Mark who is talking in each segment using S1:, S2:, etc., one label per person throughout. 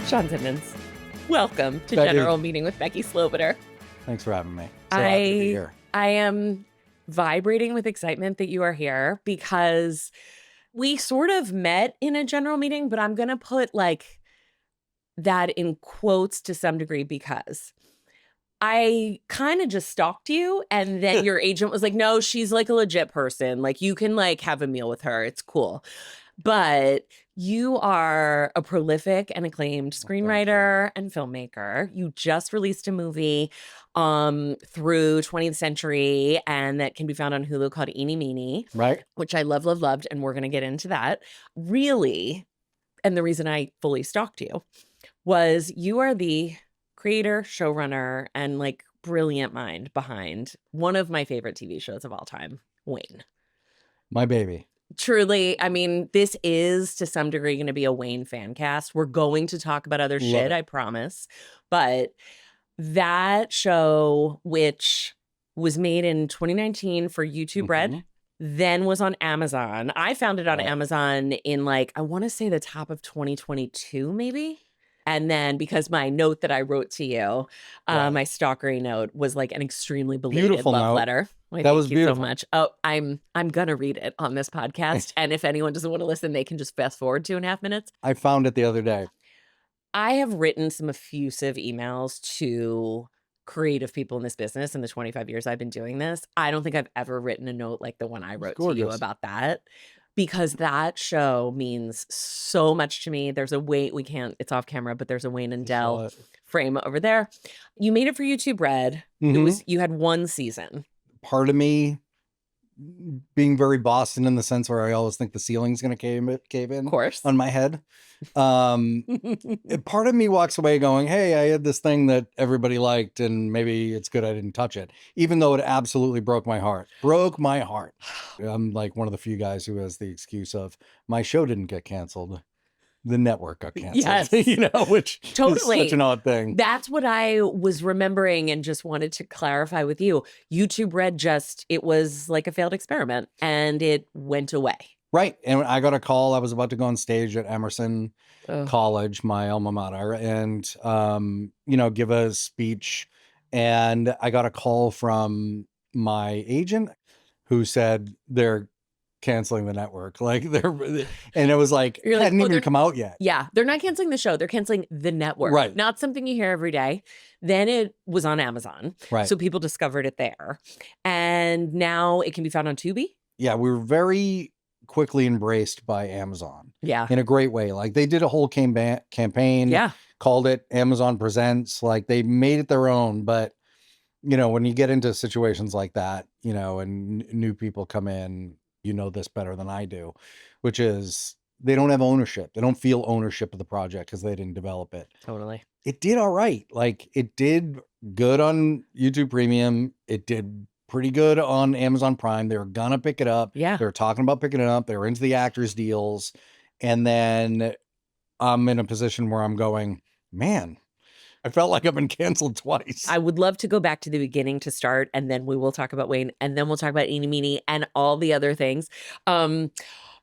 S1: Shawn Simmons, welcome to
S2: Becky.
S1: General Meeting with Becky Sloviter.
S2: Thanks for having me. So happy to be here.
S1: I am vibrating with excitement that you are here because we sort of met in a general meeting, but I'm going to put like that in quotes to some degree because I kind of just stalked you, and then your agent was like, no, she's like a legit person. Like you can like have a meal with her. It's cool. But you are a prolific and acclaimed screenwriter and filmmaker. You just released a movie through 20th Century, and that can be found on Hulu called Eenie Meanie,
S2: Right.
S1: which I loved, and we're going to get into that. Really, and the reason I fully stalked you was you are the creator, showrunner, and like brilliant mind behind one of my favorite TV shows of all time, Wayne.
S2: My baby.
S1: Truly, I mean, this is to some degree going to be a Wayne fan cast. We're going to talk about other shit, I promise. But that show, which was made in 2019 for YouTube Red, then was on Amazon. I found it on Amazon in like, I want to say the top of 2022, maybe. And then because my note that I wrote to you, my stalkery note was like an extremely belated
S2: Beautiful
S1: love
S2: note.
S1: letter.
S2: That was beautiful.
S1: So much. Oh, I'm gonna read it on this podcast. And if anyone doesn't want to listen, they can just fast forward 2.5 minutes.
S2: I found it the other day.
S1: I have written some effusive emails to creative people in this business in the 25 years I've been doing this. I don't think I've ever written a note like the one I wrote to you about that. Because that show means so much to me. There's a Wayne, it's off camera, but there's a Wayne and Dell frame over there. You made it for YouTube Red. You had one season.
S2: Part of me being very Boston in the sense where I always think the ceiling's going to cave in
S1: Of course.
S2: on my head. Part of me walks away going, hey, I had this thing that everybody liked and maybe it's good I didn't touch it, even though it absolutely broke my heart. I'm like one of the few guys who has the excuse of my show didn't get canceled. The network got canceled,
S1: yes.
S2: Which
S1: totally
S2: is such an odd thing.
S1: That's what I was remembering and just wanted to clarify with you. YouTube Red it was like a failed experiment and it went away.
S2: Right. And I got a call. I was about to go on stage at Emerson College, my alma mater, and, give a speech. And I got a call from my agent who said they're canceling the network. And it was like, it hadn't even come out yet.
S1: Yeah. They're not canceling the show. They're canceling the network.
S2: Right.
S1: Not something you hear every day. Then it was on Amazon.
S2: Right.
S1: So people discovered it there. And now it can be found on Tubi.
S2: Yeah. We were very quickly embraced by Amazon.
S1: Yeah.
S2: In a great way. Like they did a whole campaign.
S1: Yeah.
S2: Called it Amazon Presents. Like they made it their own. But, when you get into situations like that, and new people come in, this better than I do, which is they don't have ownership. They don't feel ownership of the project because they didn't develop it.
S1: Totally.
S2: It did all right. Like it did good on YouTube Premium. It did pretty good on Amazon Prime. They were gonna pick it up.
S1: Yeah.
S2: They were talking about picking it up. They were into the actors deals. And then I'm in a position where I'm going, man, I felt like I've been canceled twice.
S1: I would love to go back to the beginning to start, and then we will talk about Wayne, and then we'll talk about Eenie Meanie and all the other things. And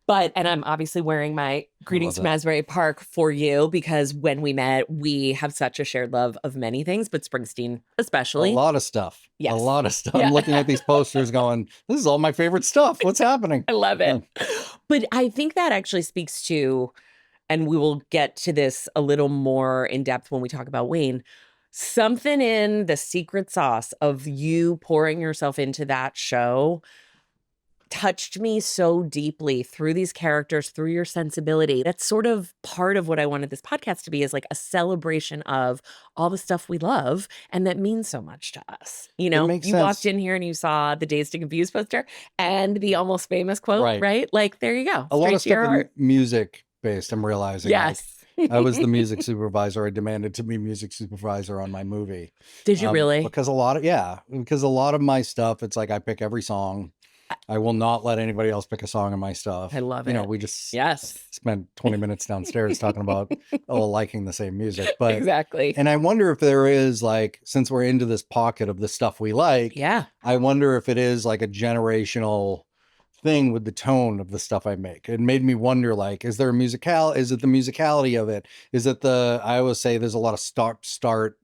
S1: I'm obviously wearing my Greetings from Asbury Park for you because when we met, we have such a shared love of many things, but Springsteen especially.
S2: A lot of stuff.
S1: Yes.
S2: A lot of stuff.
S1: Yeah.
S2: I'm looking at these posters going, this is all my favorite stuff. What's happening?
S1: I love it. But I think that actually speaks to, and we will get to this a little more in depth when we talk about Wayne, something in the secret sauce of you pouring yourself into that show touched me so deeply through these characters, through your sensibility. That's sort of part of what I wanted this podcast to be, is like a celebration of all the stuff we love and that means so much to us. You walked in here and you saw the Dazed and Confused poster and the Almost Famous quote, right? Like, there you go.
S2: A lot of stuff in music based, I'm realizing.
S1: Yes.
S2: I was the music supervisor. I demanded to be music supervisor on my movie.
S1: Did you really?
S2: Because a lot of my stuff, it's like I pick every song. I will not let anybody else pick a song in my stuff.
S1: I love it.
S2: We just
S1: spent
S2: 20 minutes downstairs talking about liking the same music. But
S1: exactly.
S2: And I wonder if there is, like, since we're into this pocket of the stuff we like, I wonder if it is like a generational thing with the tone of the stuff I make. It made me wonder, like, is it the musicality of it? Is it I always say there's a lot of start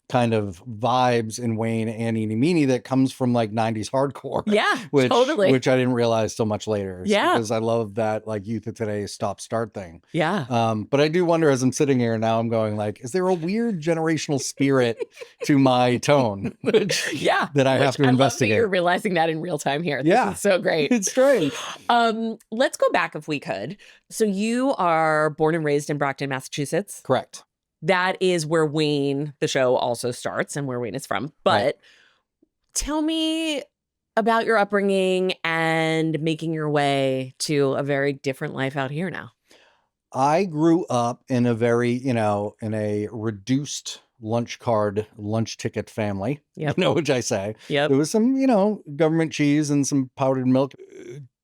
S2: kind of vibes in Wayne and Eenie Meanie that comes from like 90s hardcore.
S1: Yeah,
S2: which I didn't realize till much later.
S1: Yeah.
S2: Because I love that like youth of today stop start thing.
S1: Yeah.
S2: But I do wonder as I'm sitting here now, I'm going like, is there a weird generational spirit to my tone? That I have to investigate.
S1: You're realizing that in real time here.
S2: Yeah.
S1: This is so great.
S2: It's strange.
S1: Let's go back if we could. So you are born and raised in Brockton, Massachusetts.
S2: Correct.
S1: That is where Wayne, the show, also starts and where Wayne is from. But tell me about your upbringing and making your way to a very different life out here now.
S2: I grew up in a very, in a reduced lunch ticket family, which I say.
S1: Yep.
S2: There was some, government cheese and some powdered milk.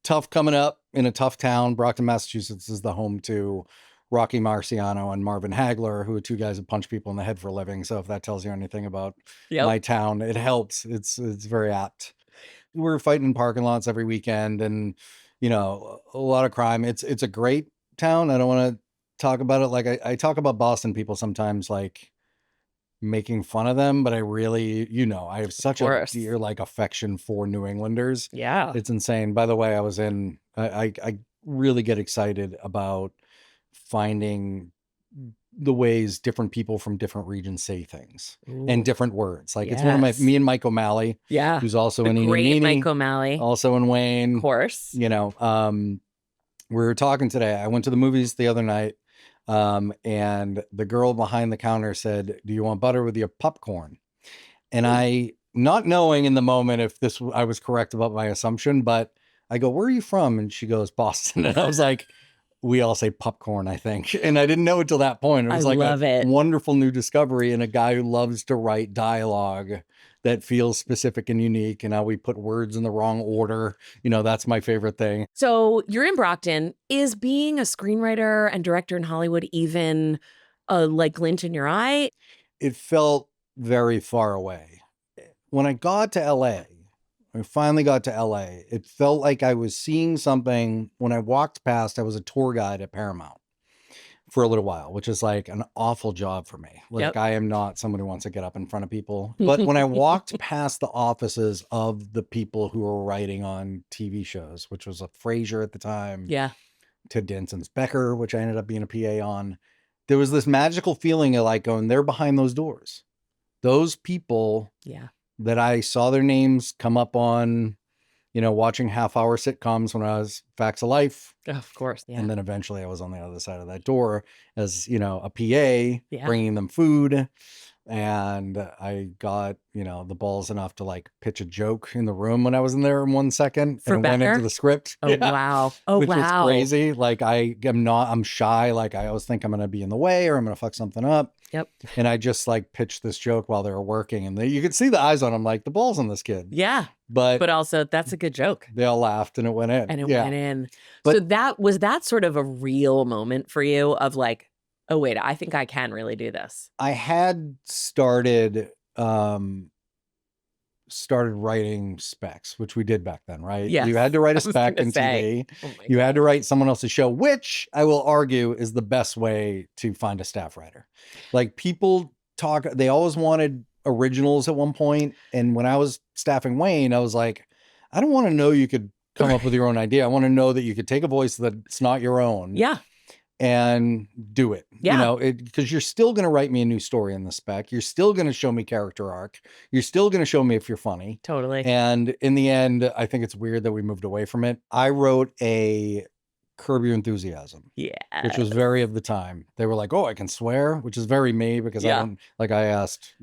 S2: Tough coming up in a tough town. Brockton, Massachusetts is the home to Rocky Marciano and Marvin Hagler, who are two guys that punch people in the head for a living. So if that tells you anything about my town, it helps. It's very apt. We were fighting in parking lots every weekend and, a lot of crime. It's a great town. I don't want to talk about it. Like I talk about Boston people sometimes like making fun of them, but I really, I have such a dear like affection for New Englanders.
S1: Yeah.
S2: It's insane. By the way, I really get excited about finding the ways different people from different regions say things and different words. Like it's one of me and Mike O'Malley, who's also in Eenie Meanie,
S1: Mike O'Malley,
S2: also in Wayne,
S1: of course.
S2: We were talking today. I went to the movies the other night, and the girl behind the counter said, "Do you want butter with your popcorn?" And I, not knowing in the moment if I was correct about my assumption, but I go, "Where are you from?" And she goes, "Boston." And I was like, we all say popcorn, I think. And I didn't know it till that point. It was a wonderful new discovery and a guy who loves to write dialogue that feels specific and unique. And how we put words in the wrong order. That's my favorite thing.
S1: So you're in Brockton. Is being a screenwriter and director in Hollywood even a glint in your eye?
S2: It felt very far away. When I got to LA, I finally got to LA. It felt like I was seeing something. When I walked past, I was a tour guide at Paramount for a little while, which is like an awful job for me. I am not someone who wants to get up in front of people. But when I walked past the offices of the people who were writing on TV shows, which was a Frasier at the time.
S1: Yeah.
S2: Ted Danson's Becker, which I ended up being a PA on. There was this magical feeling of like going, they're behind those doors. Those people.
S1: Yeah.
S2: That I saw their names come up on, watching half-hour sitcoms when I was Facts of Life.
S1: Of course. Yeah.
S2: And then eventually I was on the other side of that door as, a PA, bringing them food. And I got, the balls enough to like pitch a joke in the room when I was in there in 1 second.
S1: For
S2: and
S1: Becker?
S2: Went into the script.
S1: Oh, wow. Oh,
S2: which
S1: wow.
S2: was crazy. Like I'm shy. Like I always think I'm going to be in the way or I'm going to fuck something up.
S1: Yep.
S2: And I just like pitched this joke while they were working and you could see the eyes on them, like the balls on this kid.
S1: Yeah.
S2: But
S1: also that's a good joke.
S2: They all laughed and it went in.
S1: And it went in. But so was that sort of a real moment for you of like, oh, wait, I think I can really do this. I
S2: had started writing specs, which we did back then, right?
S1: Yes.
S2: You had to write a spec in TV. You had to write someone else's show, which I will argue is the best way to find a staff writer. Like people they always wanted originals at one point. And when I was staffing Wayne, I was like, I don't want to know you could come up with your own idea. I want to know that you could take a voice that's not your own.
S1: Yeah.
S2: And do it.
S1: Yeah.
S2: Because you're still going to write me a new story in the spec. You're still going to show me character arc. You're still going to show me if you're funny.
S1: Totally.
S2: And in the end, I think it's weird that we moved away from it. I wrote a Curb Your Enthusiasm.
S1: Yeah.
S2: Which was very of the time. They were like, oh, I can swear, which is very me because I don't, like I asked,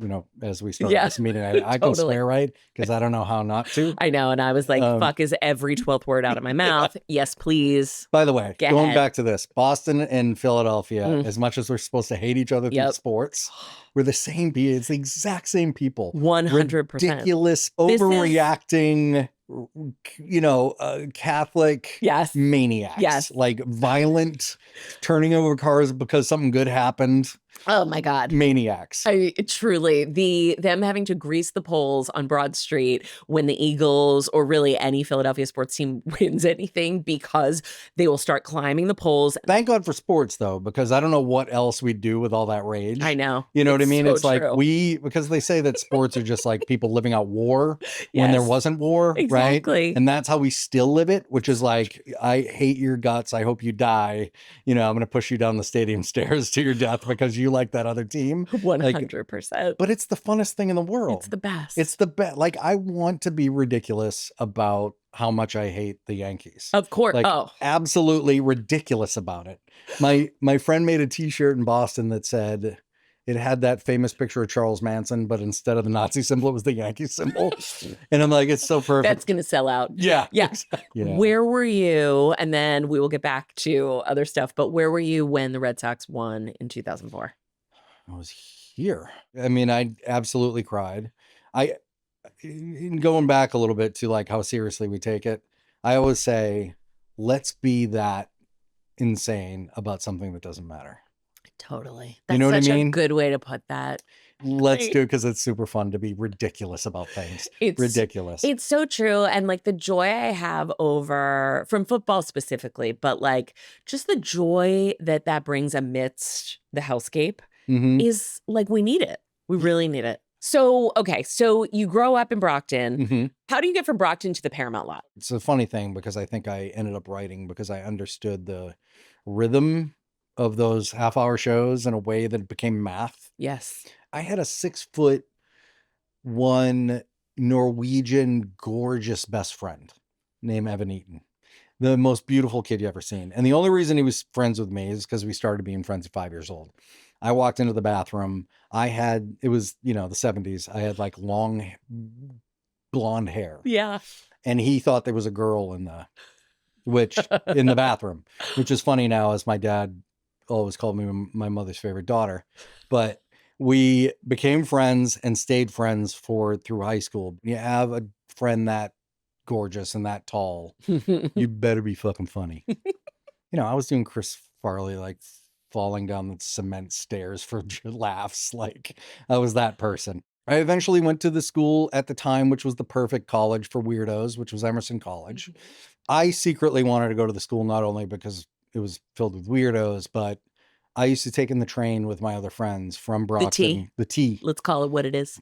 S2: as we started this meeting, I can swear, right? Because I don't know how not to.
S1: I know. And I was like, fuck is every 12th word out of my mouth. Yes, please.
S2: By the way, going back to this, Boston and Philadelphia, as much as we're supposed to hate each other through sports, we're the same people. It's the exact same people.
S1: 100%.
S2: Ridiculous, overreacting, Catholic maniacs.
S1: Yes.
S2: Like violent, turning over cars because something good happened.
S1: Oh my God.
S2: Maniacs.
S1: Truly, them having to grease the poles on Broad Street when the Eagles or really any Philadelphia sports team wins anything, because they will start climbing the poles.
S2: Thank God for sports, though, because I don't know what else we'd do with all that rage.
S1: I know.
S2: You know what I mean?
S1: So
S2: it's like
S1: true.
S2: because they say that sports are just like people living out war when there
S1: Yes,
S2: wasn't war,
S1: exactly.
S2: right? And that's how we still live it, which is like, I hate your guts. I hope you die. You know, I'm going to push you down the stadium stairs to your death because you like that other team.
S1: 100%.
S2: But it's the funnest thing in the world.
S1: It's the best.
S2: It's the best. Like, I want to be ridiculous about how much I hate the Yankees.
S1: Of course.
S2: Like, absolutely ridiculous about it. My friend made a t-shirt in Boston that said, it had that famous picture of Charles Manson, but instead of the Nazi symbol, it was the Yankee symbol. And I'm like, it's so perfect.
S1: That's going to sell out.
S2: Yeah.
S1: Yeah.
S2: Exactly. Yeah.
S1: Where were you? And then we will get back to other stuff, but where were you when the Red Sox won in 2004?
S2: I was here. I mean, I absolutely cried. Going back a little bit to like how seriously we take it, I always say, let's be that insane about something that doesn't matter.
S1: Totally.
S2: You know what I mean?
S1: A good way to put that.
S2: Let's do it, because it's super fun to be ridiculous about things. It's ridiculous.
S1: It's so true. And like the joy I have over from football specifically, but like just the joy that brings amidst the hellscape is like, we need it. We really need it. So, okay. So you grow up in Brockton. How do you get from Brockton to the Paramount lot?
S2: It's a funny thing, because I think I ended up writing because I understood the rhythm of those half-hour shows in a way that it became math.
S1: Yes.
S2: I had a 6'1" Norwegian gorgeous best friend named Evan Eaton. The most beautiful kid you ever seen. And the only reason he was friends with me is because we started being friends at 5 years old. I walked into the bathroom. It was, the 70s. I had like long blonde hair.
S1: Yeah.
S2: And he thought there was a girl in the bathroom, which is funny now, as my dad always called me my mother's favorite daughter. But we became friends and stayed friends through high school. You have a friend that gorgeous and that tall, you better be fucking funny. I was doing Chris Farley, like falling down the cement stairs for laughs. Like, I was that person. I eventually went to the school at the time, which was the perfect college for weirdos, which was Emerson College. I secretly wanted to go to the school, not only because it was filled with weirdos, but I used to take in the train with my other friends from Brockton. The T.
S1: Let's call it what it is.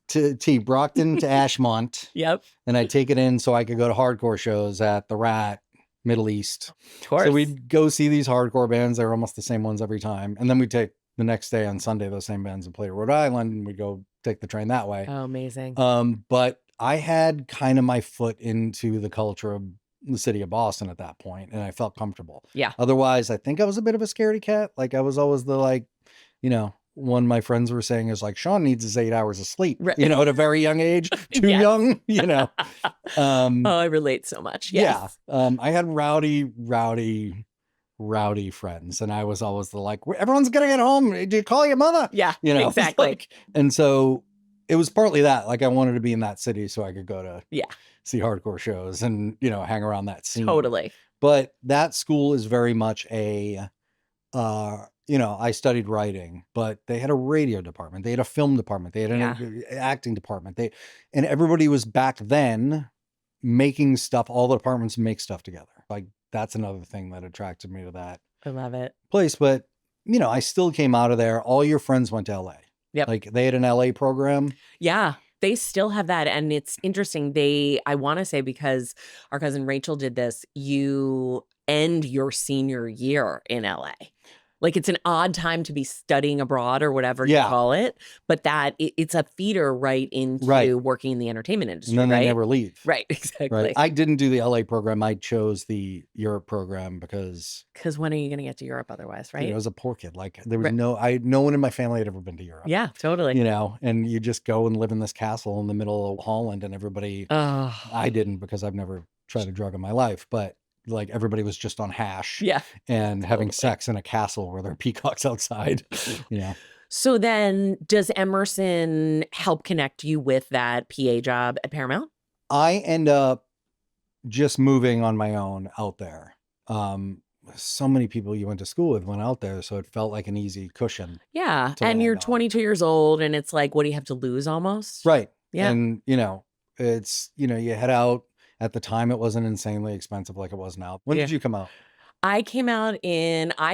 S2: Brockton to Ashmont.
S1: Yep.
S2: And I'd take it in so I could go to hardcore shows at the Rat, Middle East.
S1: Of course.
S2: So we'd go see these hardcore bands. They were almost the same ones every time. And then we'd take the next day on Sunday those same bands and play to Rhode Island, and we'd go take the train that way.
S1: Oh, amazing.
S2: But I had kind of my foot into the culture of the city of Boston at that point, and I felt comfortable.
S1: Yeah.
S2: Otherwise, I think I was a bit of a scaredy cat. Like, I was always one my friends were saying is like, Shawn needs his 8 hours of sleep, right. At a very young age, too young,
S1: I relate so much. Yes.
S2: Yeah. I had rowdy friends, and I was always everyone's gonna get home. Do you call your mother?
S1: Yeah, exactly.
S2: And so it was partly that, like, I wanted to be in that city so I could go to see hardcore shows and, hang around that scene.
S1: Totally.
S2: But that school is very much I studied writing, but they had a radio department. They had a film department. They had an acting department. And everybody was back then making stuff. All the departments make stuff together. Like, that's another thing that attracted me to that.
S1: I love it.
S2: Place. But, I still came out of there. All your friends went to LA.
S1: Yep.
S2: Like, they had an LA program.
S1: Yeah. They still have that. And it's interesting. I want to say, because our cousin Rachel did this, you end your senior year in LA. Like, it's an odd time to be studying abroad or whatever you call it, but it's a feeder right into working in the entertainment industry.
S2: And then they never leave.
S1: Right, exactly.
S2: Right. I didn't do the LA program. I chose the Europe program because
S1: when are you going to get to Europe otherwise, right?
S2: I was a poor kid. Like, there was no one in my family had ever been to Europe.
S1: Yeah, totally.
S2: And you just go and live in this castle in the middle of Holland, and everybody, I didn't, because I've never tried a drug in my life, but like, everybody was just on hash and having sex in a castle where there are peacocks outside.
S1: So then, does Emerson help connect you with that PA job at Paramount?
S2: I end up just moving on my own out there. so many people you went to school with went out there, so it felt like an easy cushion.
S1: Yeah.
S2: to
S1: And you're
S2: land on.
S1: 22 years old and it's like, what do you have to lose almost?
S2: Right.
S1: Yeah.
S2: And, you know, it's, you know, you head out. At the time, it wasn't insanely expensive like it was now. When
S1: Yeah.
S2: did you come out?
S1: I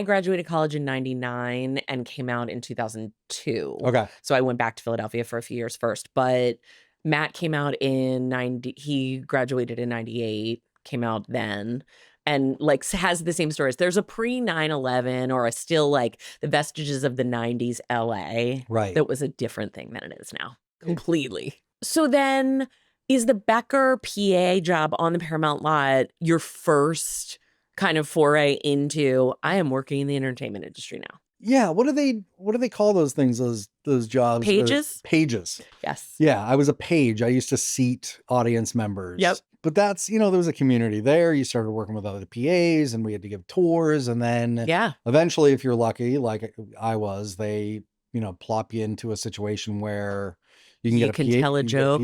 S1: graduated college in 99 and came out in 2002.
S2: Okay.
S1: So I went back to Philadelphia for a few years first. But Matt came out in 90. He graduated in 98, came out then. And like has the same stories. There's a pre 9/11 or a still like the vestiges of the 90s LA.
S2: Right.
S1: That was a different thing than it is now. Completely. So then is the Becker PA job on the Paramount lot your first kind of foray into I am working in the entertainment industry now?
S2: Yeah. What do they call those things? Those jobs?
S1: Pages?
S2: Pages.
S1: Yes.
S2: Yeah. I was a page. I used to seat audience members.
S1: Yep.
S2: But that's, you know, there was a community there. You started working with other PAs and we had to give tours. And then eventually, if you're lucky, like I was, they, you know, plop you into a situation where you can
S1: tell a joke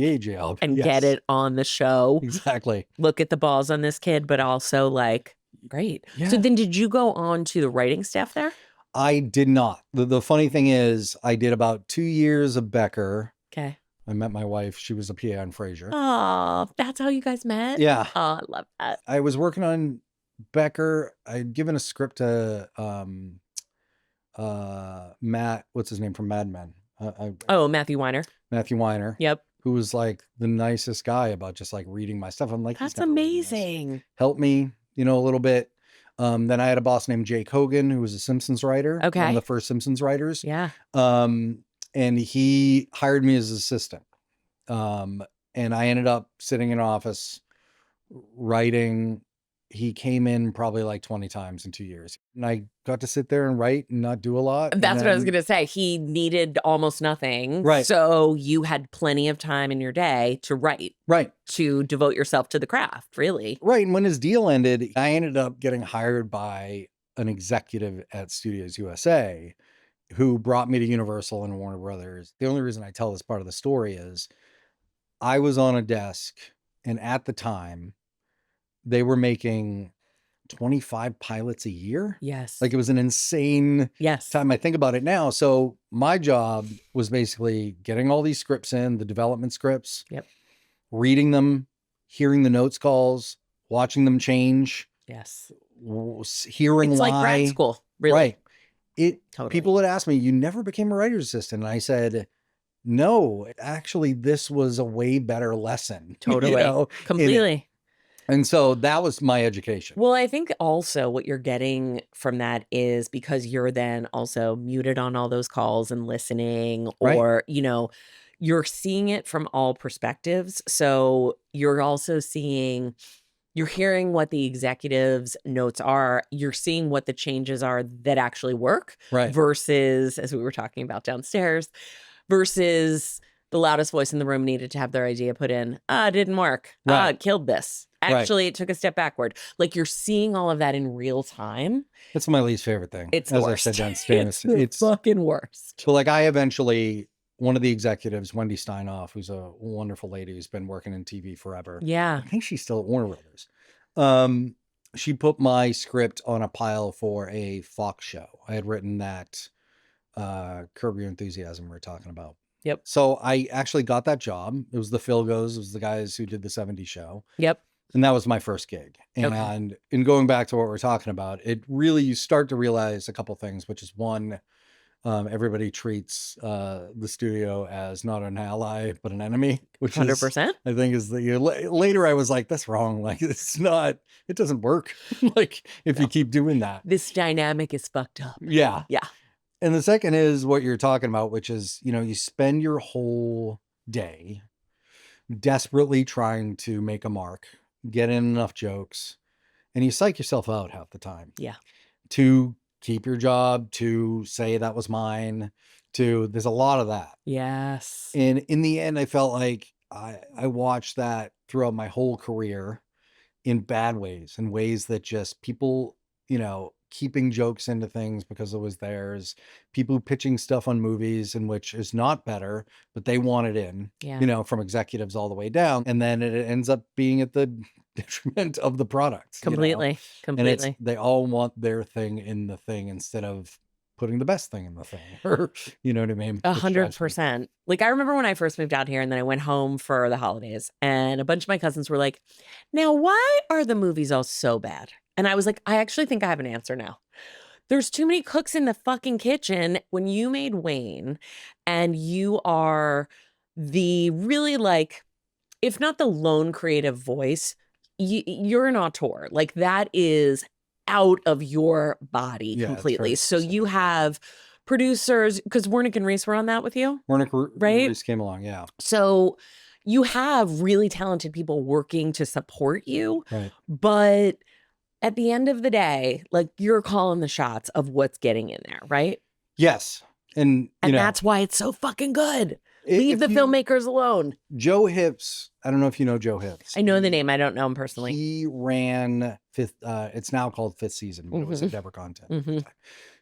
S1: and get it on the show.
S2: Exactly.
S1: Look at the balls on this kid, but also like, great. Yeah. So then did you go on to the writing staff there?
S2: I did not. The funny thing is I did about 2 years of Becker.
S1: Okay.
S2: I met my wife. She was a PA on Frasier.
S1: Oh, that's how you guys met?
S2: Yeah.
S1: Oh, I love that.
S2: I was working on Becker. I'd given a script to Matt, what's his name from Mad Men?
S1: Matthew Weiner.
S2: Matthew Weiner.
S1: Yep.
S2: Who was like the nicest guy about just like reading my stuff. I'm like,
S1: that's amazing.
S2: Help me, you know, a little bit. Then I had a boss named Jake Hogan, who was a Simpsons writer.
S1: Okay.
S2: One of the first Simpsons writers.
S1: Yeah.
S2: And he hired me as assistant. And I ended up sitting in office writing. He came in probably like 20 times in 2 years. And I got to sit there and write and not do a lot.
S1: That's what I was going to say. He needed almost nothing.
S2: Right.
S1: So you had plenty of time in your day to write.
S2: Right.
S1: To devote yourself to the craft, really.
S2: Right. And when his deal ended, I ended up getting hired by an executive at Studios USA who brought me to Universal and Warner Brothers. The only reason I tell this part of the story is I was on a desk, and at the time they were making 25 pilots a year.
S1: Yes.
S2: Like it was an insane time. I think about it now. So my job was basically getting all these scripts in, the development scripts, reading them, hearing the notes calls, watching them change.
S1: Yes.
S2: Hearing
S1: it's
S2: why.
S1: Like grad school, really.
S2: Right. People would ask me, you never became a writer's assistant. And I said, no, actually, this was a way better lesson.
S1: Totally. You know, completely.
S2: And so that was my education.
S1: Well, I think also what you're getting from that is because you're then also muted on all those calls and listening, or, you know, you're seeing it from all perspectives. So you're also you're hearing what the executives' notes are. You're seeing what the changes are that actually work versus, as we were talking about downstairs, versus the loudest voice in the room needed to have their idea put in. It didn't work. It killed this. Actually, it took a step backward. Like you're seeing all of that in real time.
S2: That's my least favorite thing.
S1: It's the worst.
S2: I said downstairs.
S1: It's fucking worst.
S2: So like one of the executives, Wendy Steinoff, who's a wonderful lady who's been working in TV forever.
S1: Yeah.
S2: I think she's still at Warner Brothers. She put my script on a pile for a Fox show. I had written that Curb Your Enthusiasm we're talking about.
S1: Yep.
S2: So I actually got that job. It was the Philgos. It was the guys who did the 70s show.
S1: Yep.
S2: And that was my first gig. And in going back to what we're talking about, it really, you start to realize a couple things, which is one, everybody treats the studio as not an ally, but an enemy, which
S1: 100%.
S2: I think is later I was like, that's wrong. Like, it's not, it doesn't work. Like, if you keep doing that.
S1: This dynamic is fucked up.
S2: Yeah.
S1: Yeah.
S2: And the second is what you're talking about, which is, you know, you spend your whole day desperately trying to make a mark, get in enough jokes, and you psych yourself out half the time.
S1: Yeah.
S2: To keep your job, to say that was mine, there's a lot of that.
S1: Yes.
S2: And in the end, I felt like I watched that throughout my whole career in bad ways, in ways that just people, you know, keeping jokes into things because it was theirs, people pitching stuff on movies in which is not better, but they want it in, you know, from executives all the way down. And then it ends up being at the detriment of the product.
S1: Completely.
S2: And they all want their thing in the thing instead of putting the best thing in the thing. Or, you know what I mean?
S1: 100%. Like, I remember when I first moved out here and then I went home for the holidays and a bunch of my cousins were like, now, why are the movies all so bad? And I was like, I actually think I have an answer now. There's too many cooks in the fucking kitchen. When you made Wayne and you are the really like, if not the lone creative voice, you're an auteur. Like that is out of your body completely. So you have producers, because Wernick and Reese were on that with you.
S2: Wernick
S1: right?
S2: Reese came along, yeah.
S1: So you have really talented people working to support you.
S2: Right.
S1: But at the end of the day, like you're calling the shots of what's getting in there, right?
S2: Yes. And
S1: that's why it's so fucking good. Leave the filmmakers alone.
S2: Joe Hips, I don't know if you know Joe Hips.
S1: I know the name. I don't know him personally.
S2: He ran it's now called Fifth Season. It was Endeavor Content.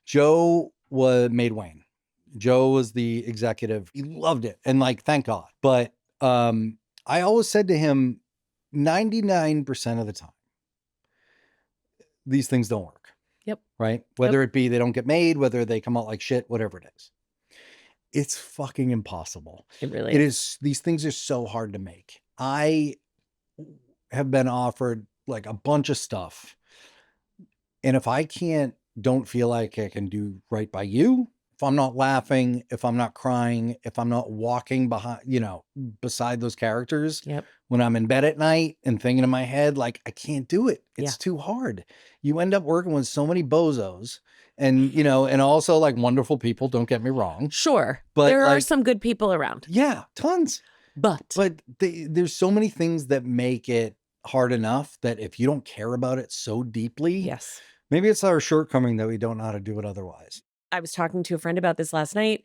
S2: Joe made Wayne. Joe was the executive. He loved it. And like, thank God. But I always said to him, 99% of the time, these things don't work.
S1: Yep.
S2: Right? Whether it be they don't get made, whether they come out like shit, whatever it is. It's fucking impossible.
S1: It really
S2: is. These things are so hard to make. I have been offered like a bunch of stuff. And if I don't feel like I can do right by you, if I'm not laughing, if I'm not crying, if I'm not walking beside those characters, when I'm in bed at night and thinking in my head, like, I can't do it. It's too hard. You end up working with so many bozos. And, and also like wonderful people, don't get me wrong.
S1: Sure. But there are some good people around.
S2: Yeah, tons.
S1: But
S2: there's so many things that make it hard enough that if you don't care about it so deeply, maybe it's our shortcoming that we don't know how to do it otherwise.
S1: I was talking to a friend about this last night.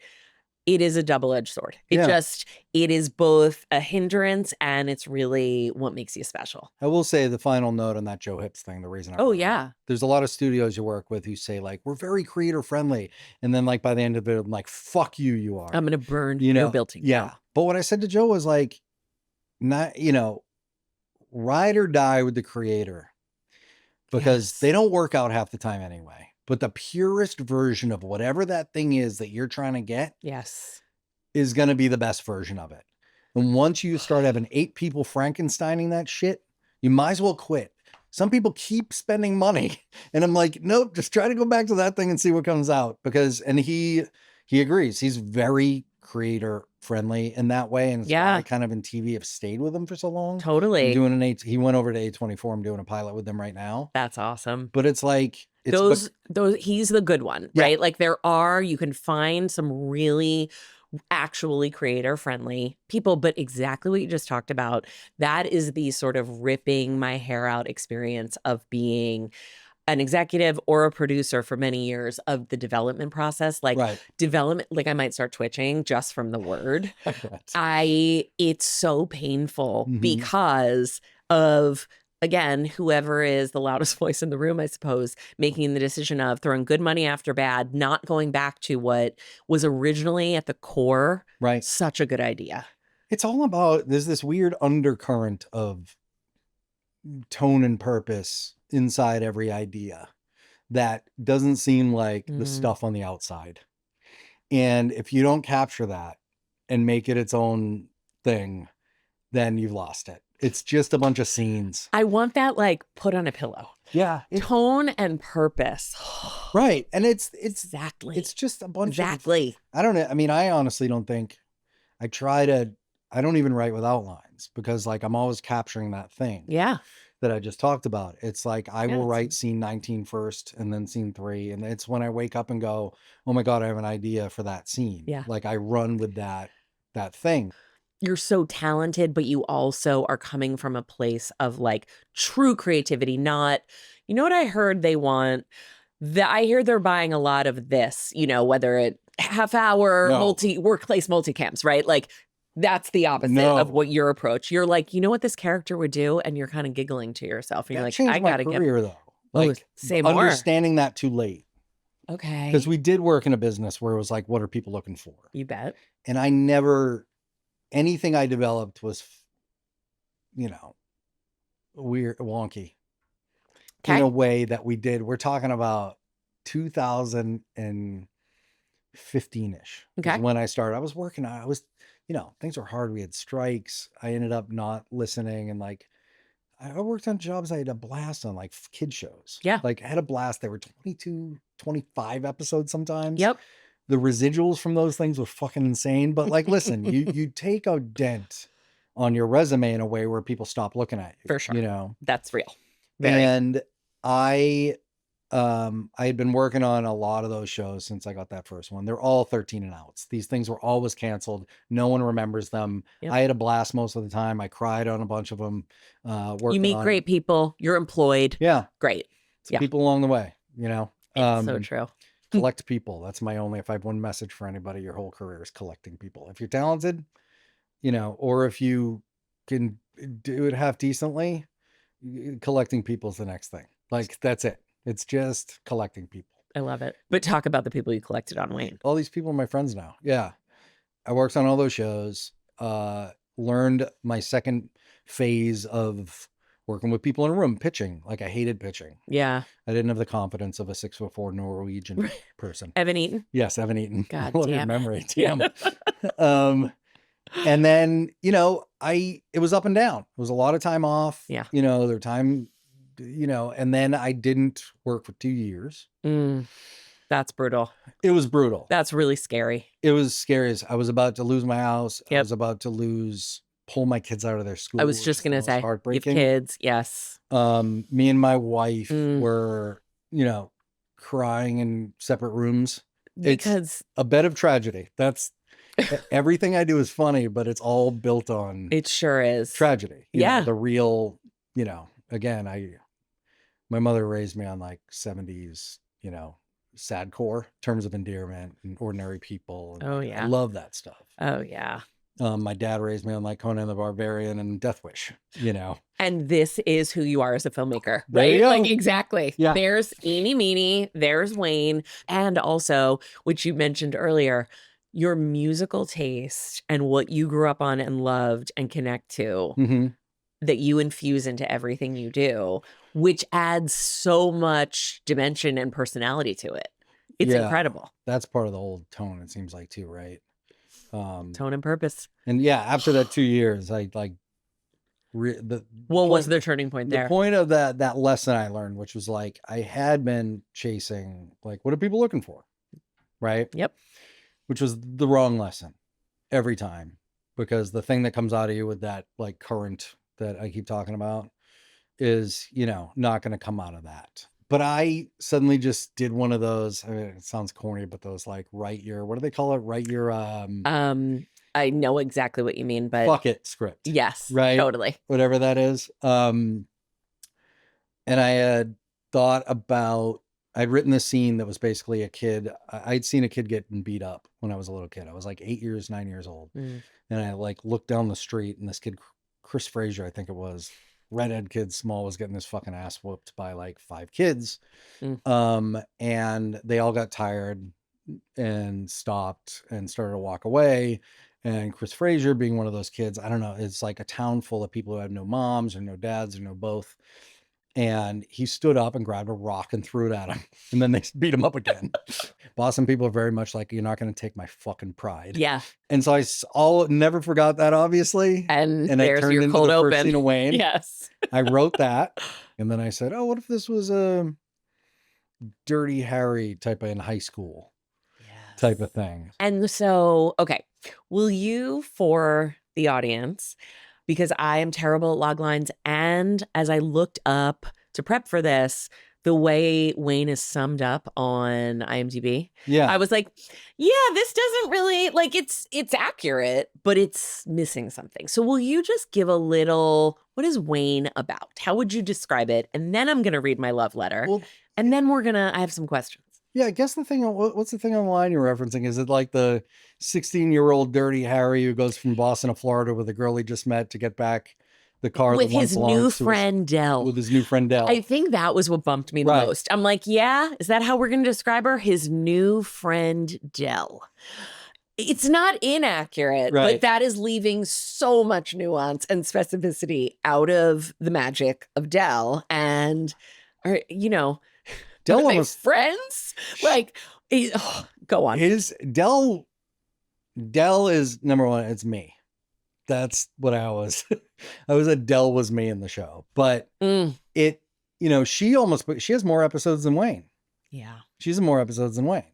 S1: It is a double-edged sword. It is both a hindrance and it's really what makes you special.
S2: I will say the final note on that Joe Hips thing, the reason there's a lot of studios you work with who say like, we're very creator friendly. And then like by the end of it, I'm like, fuck you, you are.
S1: I'm going to burn your building.
S2: Yeah. But what I said to Joe was like, ride or die with the creator because they don't work out half the time anyway. But the purest version of whatever that thing is that you're trying to get is going to be the best version of it. And once you start having 8 people Frankensteining that shit, you might as well quit. Some people keep spending money. And I'm like, nope, just try to go back to that thing and see what comes out. And he agrees. He's very creator friendly in that way. And I kind of in TV have stayed with him for so long.
S1: Totally.
S2: He went over to A24. I'm doing a pilot with them right now.
S1: That's awesome.
S2: But it's like,
S1: he's the good one, right? Like you can find some really actually creator friendly people, but exactly what you just talked about, that is the sort of ripping my hair out experience of being an executive or a producer for many years of the development process. Like development, like I might start twitching just from the word. It's so painful because of, again, whoever is the loudest voice in the room, I suppose, making the decision of throwing good money after bad, not going back to what was originally at the core. Such a good idea.
S2: It's all about, there's this weird undercurrent of tone and purpose inside every idea that doesn't seem like the stuff on the outside. And if you don't capture that and make it its own thing, then you've lost it. It's just a bunch of scenes.
S1: I want that like put on a pillow.
S2: Yeah.
S1: Tone and purpose.
S2: Right. And it's
S1: it's
S2: just a bunch
S1: of
S2: I don't know. I mean, I honestly don't think I don't even write with outlines because like I'm always capturing that thing. That I just talked about. It's like I will write scene 19 first and then scene 3. And it's when I wake up and go, oh my God, I have an idea for that scene. Like I run with that thing.
S1: You're so talented, but you also are coming from a place of like true creativity, not, you know what I heard they want? I hear they're buying a lot of this, whether it half hour workplace multicams, right? Like that's the opposite of what your approach. You're like, you know what this character would do? And you're kind of giggling to yourself. And you're like, I gotta get
S2: though. Like
S1: say
S2: more. Understanding that too late.
S1: Okay.
S2: Because we did work in a business where it was like, what are people looking for?
S1: You bet.
S2: And anything I developed was, weird, wonky in
S1: Okay.
S2: a way that we did. We're talking about 2015-ish.
S1: Okay.
S2: When I started, I was working on, things were hard. We had strikes. I ended up not listening. And like, I worked on jobs I had a blast on, like kid shows.
S1: Yeah.
S2: Like I had a blast. They were 22, 25 episodes sometimes.
S1: Yep.
S2: The residuals from those things were fucking insane. But like, listen, you take a dent on your resume in a way where people stop looking at you.
S1: For sure.
S2: You know?
S1: That's real. Very.
S2: And I had been working on a lot of those shows since I got that first one. They're all 13 and outs. These things were always canceled. No one remembers them.
S1: Yep.
S2: I had a blast most of the time. I cried on a bunch of them.
S1: You meet great people. You're employed.
S2: Yeah.
S1: Great.
S2: Yeah. People along the way, you know.
S1: It's so true.
S2: Collect people. That's my only, if I have one message for anybody, your whole career is collecting people. If you're talented, you know, or if you can do it half decently, collecting people is the next thing. Like, that's it. It's just collecting people.
S1: I love it. But talk about the people you collected on Wayne.
S2: All these people are my friends now. Yeah. I worked on all those shows, learned my second phase of working with people in a room, pitching. Like I hated pitching.
S1: Yeah.
S2: I didn't have the confidence of a 6'4" Norwegian person.
S1: Evan Eaton?
S2: Yes, Evan Eaton.
S1: God
S2: Love your
S1: damn.
S2: memory. Damn. And then, you know, it was up and down. It was a lot of time off.
S1: Yeah.
S2: You know, their time, you know, and then I didn't work for 2 years.
S1: That's brutal.
S2: It was brutal.
S1: That's really scary.
S2: It was scary. I was about to lose my house.
S1: Yep.
S2: I was about to pull my kids out of their school.
S1: I was just going to say, you have
S2: heartbreaking.
S1: kids. Yes.
S2: Me and my wife were, you know, crying in separate rooms.
S1: Because
S2: it's a bed of tragedy. That's everything I do is funny, but it's all built on.
S1: It sure is.
S2: Tragedy. You
S1: Yeah.
S2: know, the real, you know, again, my mother raised me on like 70s, you know, sad core terms of endearment and ordinary people. And
S1: oh yeah.
S2: I love that stuff.
S1: Oh yeah.
S2: My dad raised me on like Conan the Barbarian and Death Wish, you know.
S1: And this is who you are as a filmmaker,
S2: There
S1: right?
S2: you go.
S1: Like exactly.
S2: Yeah.
S1: There's Eenie Meanie, there's Wayne, and also, which you mentioned earlier, your musical taste and what you grew up on and loved and connect to that you infuse into everything you do, which adds so much dimension and personality to it. It's incredible.
S2: That's part of the whole tone, it seems like, too, right?
S1: Tone and purpose.
S2: And yeah, after that 2 years, I like
S1: what was the turning point there?
S2: The point of that lesson I learned, which was like, I had been chasing, like, what are people looking for? Right?
S1: Yep.
S2: Which was the wrong lesson every time, because the thing that comes out of you with that like current that I keep talking about is, you know, not going to come out of that. But I suddenly just did one of those, I mean, it sounds corny, but those like what do they call it? Write your,
S1: I know exactly what you mean, but
S2: fuck it script.
S1: Yes,
S2: right.
S1: Totally.
S2: Whatever that is. And I had thought about, I'd written this scene that was basically a kid. I'd seen a kid getting beat up when I was a little kid. I was like 9 years old. And I like looked down the street and this kid, Chris Frazier, I think it was, redhead kid, small, was getting his fucking ass whooped by like 5 kids. And they all got tired and stopped and started to walk away. And Chris Frazier, being one of those kids, I don't know, it's like a town full of people who have no moms or no dads or no both. And he stood up and grabbed a rock and threw it at him. And then they beat him up again. Boston people are very much like, you're not going to take my fucking pride.
S1: Yeah.
S2: And so I never forgot that, obviously.
S1: And
S2: I
S1: there's
S2: turned
S1: your
S2: into
S1: cold
S2: the
S1: open.
S2: first scene of Wayne.
S1: Yes.
S2: I wrote that. And then I said, oh, what if this was a Dirty Harry type of in high school type of thing?
S1: And so, okay, will you, for the audience, because I am terrible at log lines, and as I looked up to prep for this, the way Wayne is summed up on IMDb, I was like, yeah, this doesn't really, like, it's accurate, but it's missing something. So will you just give a little, what is Wayne about? How would you describe it? And then I'm going to read my love letter. And then I have some questions.
S2: Yeah, I guess the thing, what's the thing online you're referencing? Is it like the 16-year-old Dirty Harry who goes from Boston to Florida with a girl he just met to get back the car
S1: with his new friend Dell?
S2: With his new friend Dell.
S1: I think that was what bumped me the most. I'm like, yeah, is that how we're going to describe her? His new friend Dell. It's not inaccurate,
S2: Right.
S1: but that is leaving so much nuance and specificity out of the magic of Del. And, you know,
S2: Del
S1: are they
S2: almost
S1: friends? Like, go on.
S2: Del is number one. It's me. That's what I was. I was a Del was me in the show, but it, you know, she has more episodes than Wayne.
S1: Yeah.
S2: She's in more episodes than Wayne.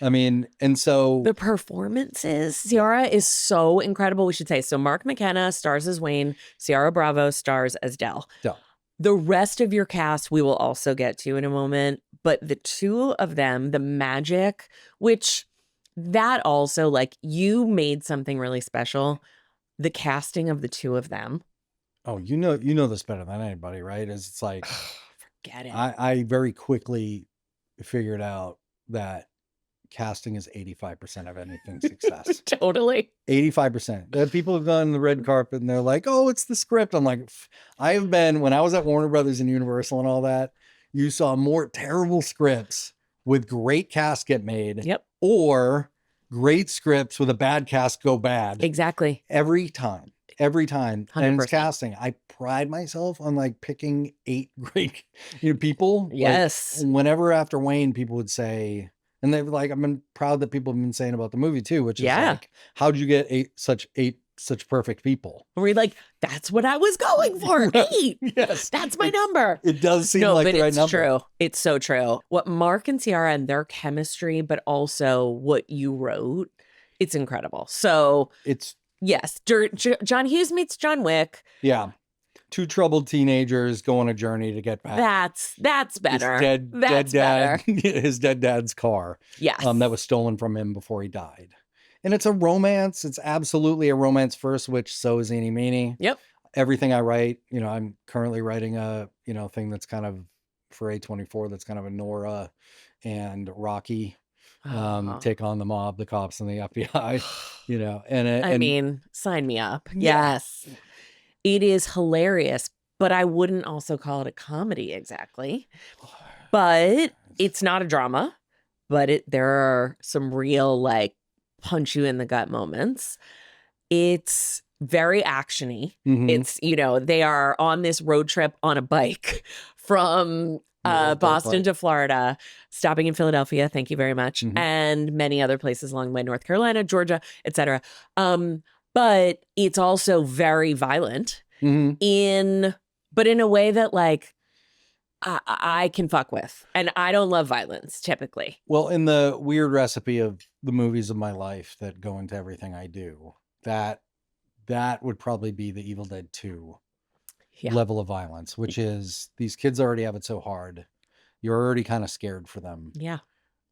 S2: I mean, and so
S1: the performances, Ciara is so incredible. We should say, so Mark McKenna stars as Wayne, Ciara Bravo stars as Del. The rest of your cast we will also get to in a moment, but the two of them, the magic, which that also, like, you made something really special. The casting of the two of them.
S2: Oh, you know this better than anybody, right? It's like,
S1: forget it.
S2: I very quickly figured out that casting is 85% of anything's success.
S1: Totally.
S2: 85%. People have gone on the red carpet and they're like, oh, it's the script. I'm like, I have been, when I was at Warner Brothers and Universal and all that, you saw more terrible scripts with great cast get made.
S1: Yep.
S2: Or great scripts with a bad cast go bad.
S1: Exactly.
S2: Every time.
S1: 100%.
S2: And it's casting. I pride myself on like picking 8 great people.
S1: Yes.
S2: Like, whenever after Wayne, people would say, and they're like, I've been proud that people have been saying about the movie too, which is like, how'd you get 8 such perfect people?
S1: We're like, that's what I was going for. 8.
S2: Yes.
S1: That's my number.
S2: It does seem like the right number.
S1: It's true. It's so true. What Mark and Ciara and their chemistry, but also what you wrote, it's incredible. So
S2: it's,
S1: yes, John Hughes meets John Wick.
S2: Yeah. 2 troubled teenagers go on a journey to get back.
S1: That's better.
S2: Dead dad, his dead dad's car.
S1: Yes.
S2: That was stolen from him before he died. And it's a romance. It's absolutely a romance first, which so is Eenie Meanie.
S1: Yep.
S2: Everything I write, I'm currently writing a, thing that's kind of for A24, that's kind of a Nora and Rocky take on the mob, the cops, and the FBI, I
S1: mean, sign me up. Yes. It is hilarious, but I wouldn't also call it a comedy exactly. But it's not a drama, but there are some real, like, punch you in the gut moments. It's very actiony.
S2: Mm-hmm.
S1: It's, they are on this road trip on a bike from Boston to Florida, stopping in Philadelphia. Thank you very much.
S2: Mm-hmm.
S1: And many other places along the way, North Carolina, Georgia, etc. But it's also very violent but in a way that, like, I can fuck with. And I don't love violence typically.
S2: Well, in the weird recipe of the movies of my life that go into everything I do, that would probably be the Evil Dead 2 level of violence, which is these kids already have it so hard. You're already kind of scared for them.
S1: Yeah.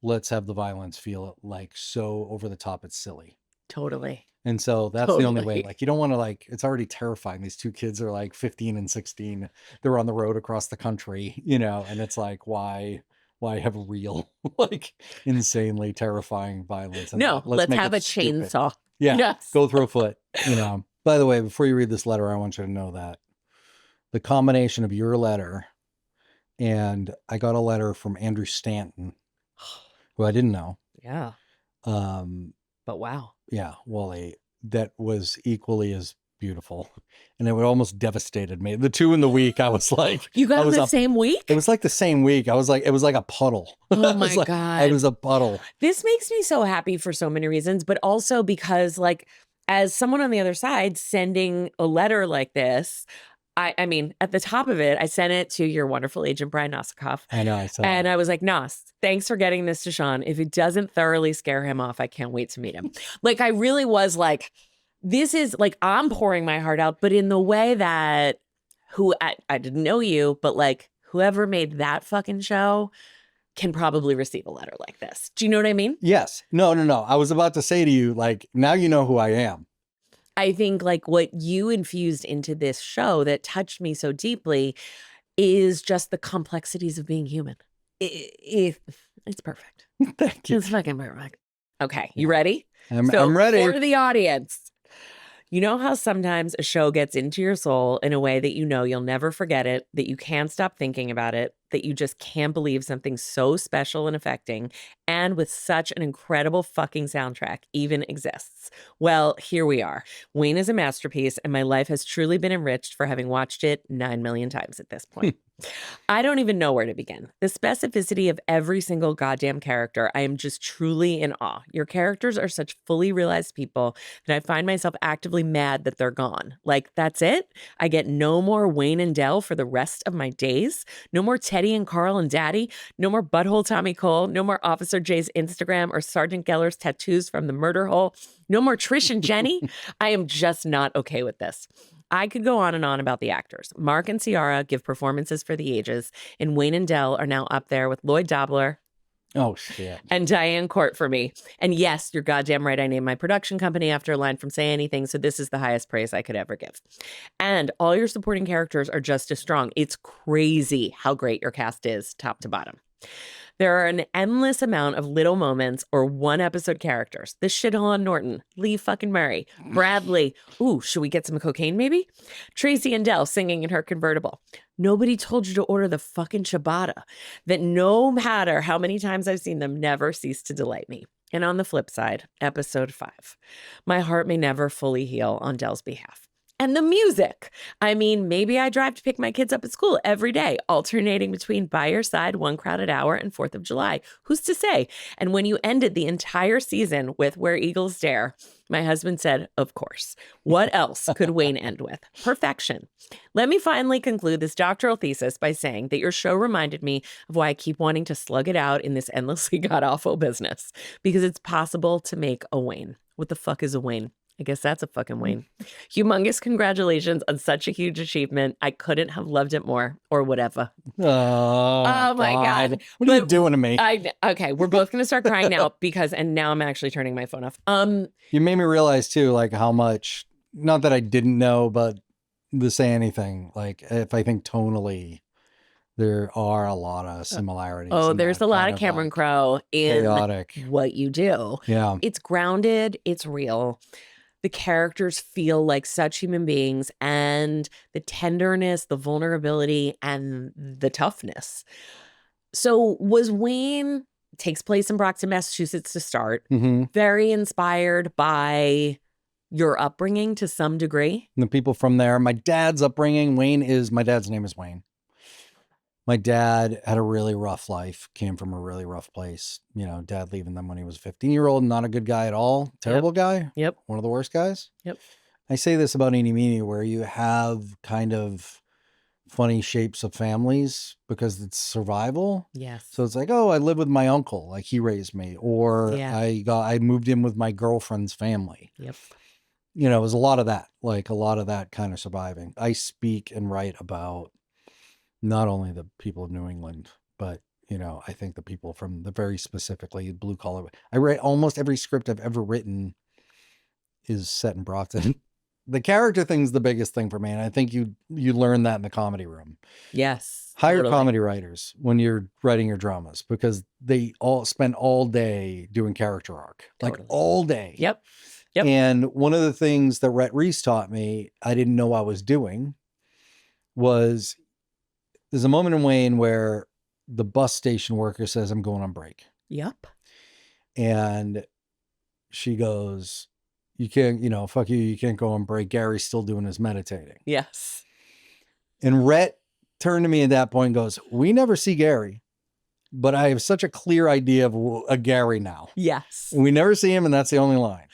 S2: Let's have the violence feel like so over the top it's silly.
S1: Totally.
S2: And so that's the only way. Like, you don't want to, like, it's already terrifying. These 2 kids are like 15 and 16. They're on the road across the country, and it's like, why have real, like, insanely terrifying violence?
S1: No, let's have a chainsaw.
S2: Yeah. Yes. Go throw foot, By the way, before you read this letter, I want you to know that the combination of your letter and I got a letter from Andrew Stanton, who I didn't know.
S1: Yeah. But wow.
S2: Yeah, Wally, that was equally as beautiful, and it almost devastated me. The 2 in the week, I was like,
S1: you got the same week?
S2: It was like the same week. I was like, it was like a puddle.
S1: Oh my God.
S2: It was a puddle.
S1: This makes me so happy for so many reasons, but also because, like, as someone on the other side sending a letter like this, I mean, at the top of it, I sent it to your wonderful agent, Brian Nosikoff.
S2: I know. I saw
S1: and I was like, Nos, thanks for getting this to Shawn. If it doesn't thoroughly scare him off, I can't wait to meet him. Like, I really was like, this is like, I'm pouring my heart out, but in the way that I didn't know you, but like whoever made that fucking show can probably receive a letter like this. Do you know what I mean?
S2: Yes. No. I was about to say to you, like, now you know who I am.
S1: I think, like, what you infused into this show that touched me so deeply is just the complexities of being human. It's perfect.
S2: Thank you.
S1: It's fucking perfect. Okay, you ready?
S2: I'm ready.
S1: For the audience, you know how sometimes a show gets into your soul in a way that you'll never forget it, that you can't stop thinking about it, that you just can't believe something so special and affecting and with such an incredible fucking soundtrack even exists? Well, here we are. Wayne is a masterpiece, and my life has truly been enriched for having watched it 9 million times at this point. I don't even know where to begin. The specificity of every single goddamn character, I am just truly in awe. Your characters are such fully realized people that I find myself actively mad that they're gone. Like, that's it? I get no more Wayne and Dell for the rest of my days? No more Teddy and Carl and Daddy? No more Butthole Tommy Cole? No more Officer Jay's Instagram or Sergeant Geller's tattoos from the murder hole? No more Trish and Jenny? I am just not okay with this. I could go on and on about the actors. Mark and Ciara give performances for the ages, and Wayne and Dell are now up there with Lloyd Dobler.
S2: Oh, shit.
S1: And Diane Court for me. And yes, you're goddamn right. I named my production company after a line from Say Anything, so this is the highest praise I could ever give. And all your supporting characters are just as strong. It's crazy how great your cast is, top to bottom. There are an endless amount of little moments or one episode characters. The shithole on Norton, Lee fucking Murray, Bradley. Ooh, should we get some cocaine maybe? Tracy and Dell singing in her convertible. Nobody told you to order the fucking ciabatta. That no matter how many times I've seen them, never cease to delight me. And on the flip side, episode 5. My heart may never fully heal on Dell's behalf. And the music. I mean, maybe I drive to pick my kids up at school every day, alternating between By Your Side, One Crowded Hour, and 4th of July. Who's to say? And when you ended the entire season with Where Eagles Dare, my husband said, of course. What else could Wayne end with? Perfection. Let me finally conclude this doctoral thesis by saying that your show reminded me of why I keep wanting to slug it out in this endlessly god-awful business. Because it's possible to make a Wayne. What the fuck is a Wayne? I guess that's a fucking Wayne. Humongous congratulations on such a huge achievement. I couldn't have loved it more or whatever.
S2: Oh
S1: my God.
S2: What are you doing to me?
S1: Okay, we're both going to start crying now and now I'm actually turning my phone off.
S2: You made me realize too, like how much, not that I didn't know, but to Say Anything, like if I think tonally, there are a lot of similarities.
S1: Oh, there's a lot of Cameron Crowe in
S2: chaotic
S1: what you do.
S2: Yeah.
S1: It's grounded. It's real. The characters feel like such human beings, and the tenderness, the vulnerability, and the toughness. So was Wayne, takes place in Brockton, Massachusetts to start, very inspired by your upbringing to some degree?
S2: The people from there. My dad's upbringing, my dad's name is Wayne. My dad had a really rough life, came from a really rough place. You know, dad leaving them when he was a 15-year-old, not a good guy at all. Terrible guy.
S1: Yep.
S2: One of the worst guys.
S1: Yep.
S2: I say this about Eenie Meanie, where you have kind of funny shapes of families because it's survival.
S1: Yes.
S2: So it's like, oh, I live with my uncle, like he raised me. Or I moved in with my girlfriend's family.
S1: Yep.
S2: You know, it was a lot of that kind of surviving. I speak and write about not only the people of New England, but, you know, I think the people from the very specifically blue collar. I write almost every script I've ever written is set in Brockton. The character thing's the biggest thing for me. And I think you learn that in the comedy room.
S1: Yes.
S2: Hire comedy writers when you're writing your dramas because they all spend all day doing character arc, like all day.
S1: Yep.
S2: And one of the things that Rhett Reese taught me, I didn't know I was doing, was there's a moment in Wayne where the bus station worker says, I'm going on break.
S1: Yep.
S2: And she goes, you can't, you know, fuck you. You can't go on break. Gary's still doing his meditating.
S1: Yes.
S2: And Rhett turned to me at that point and goes, we never see Gary, but I have such a clear idea of a Gary now.
S1: Yes.
S2: And we never see him. And that's the only line.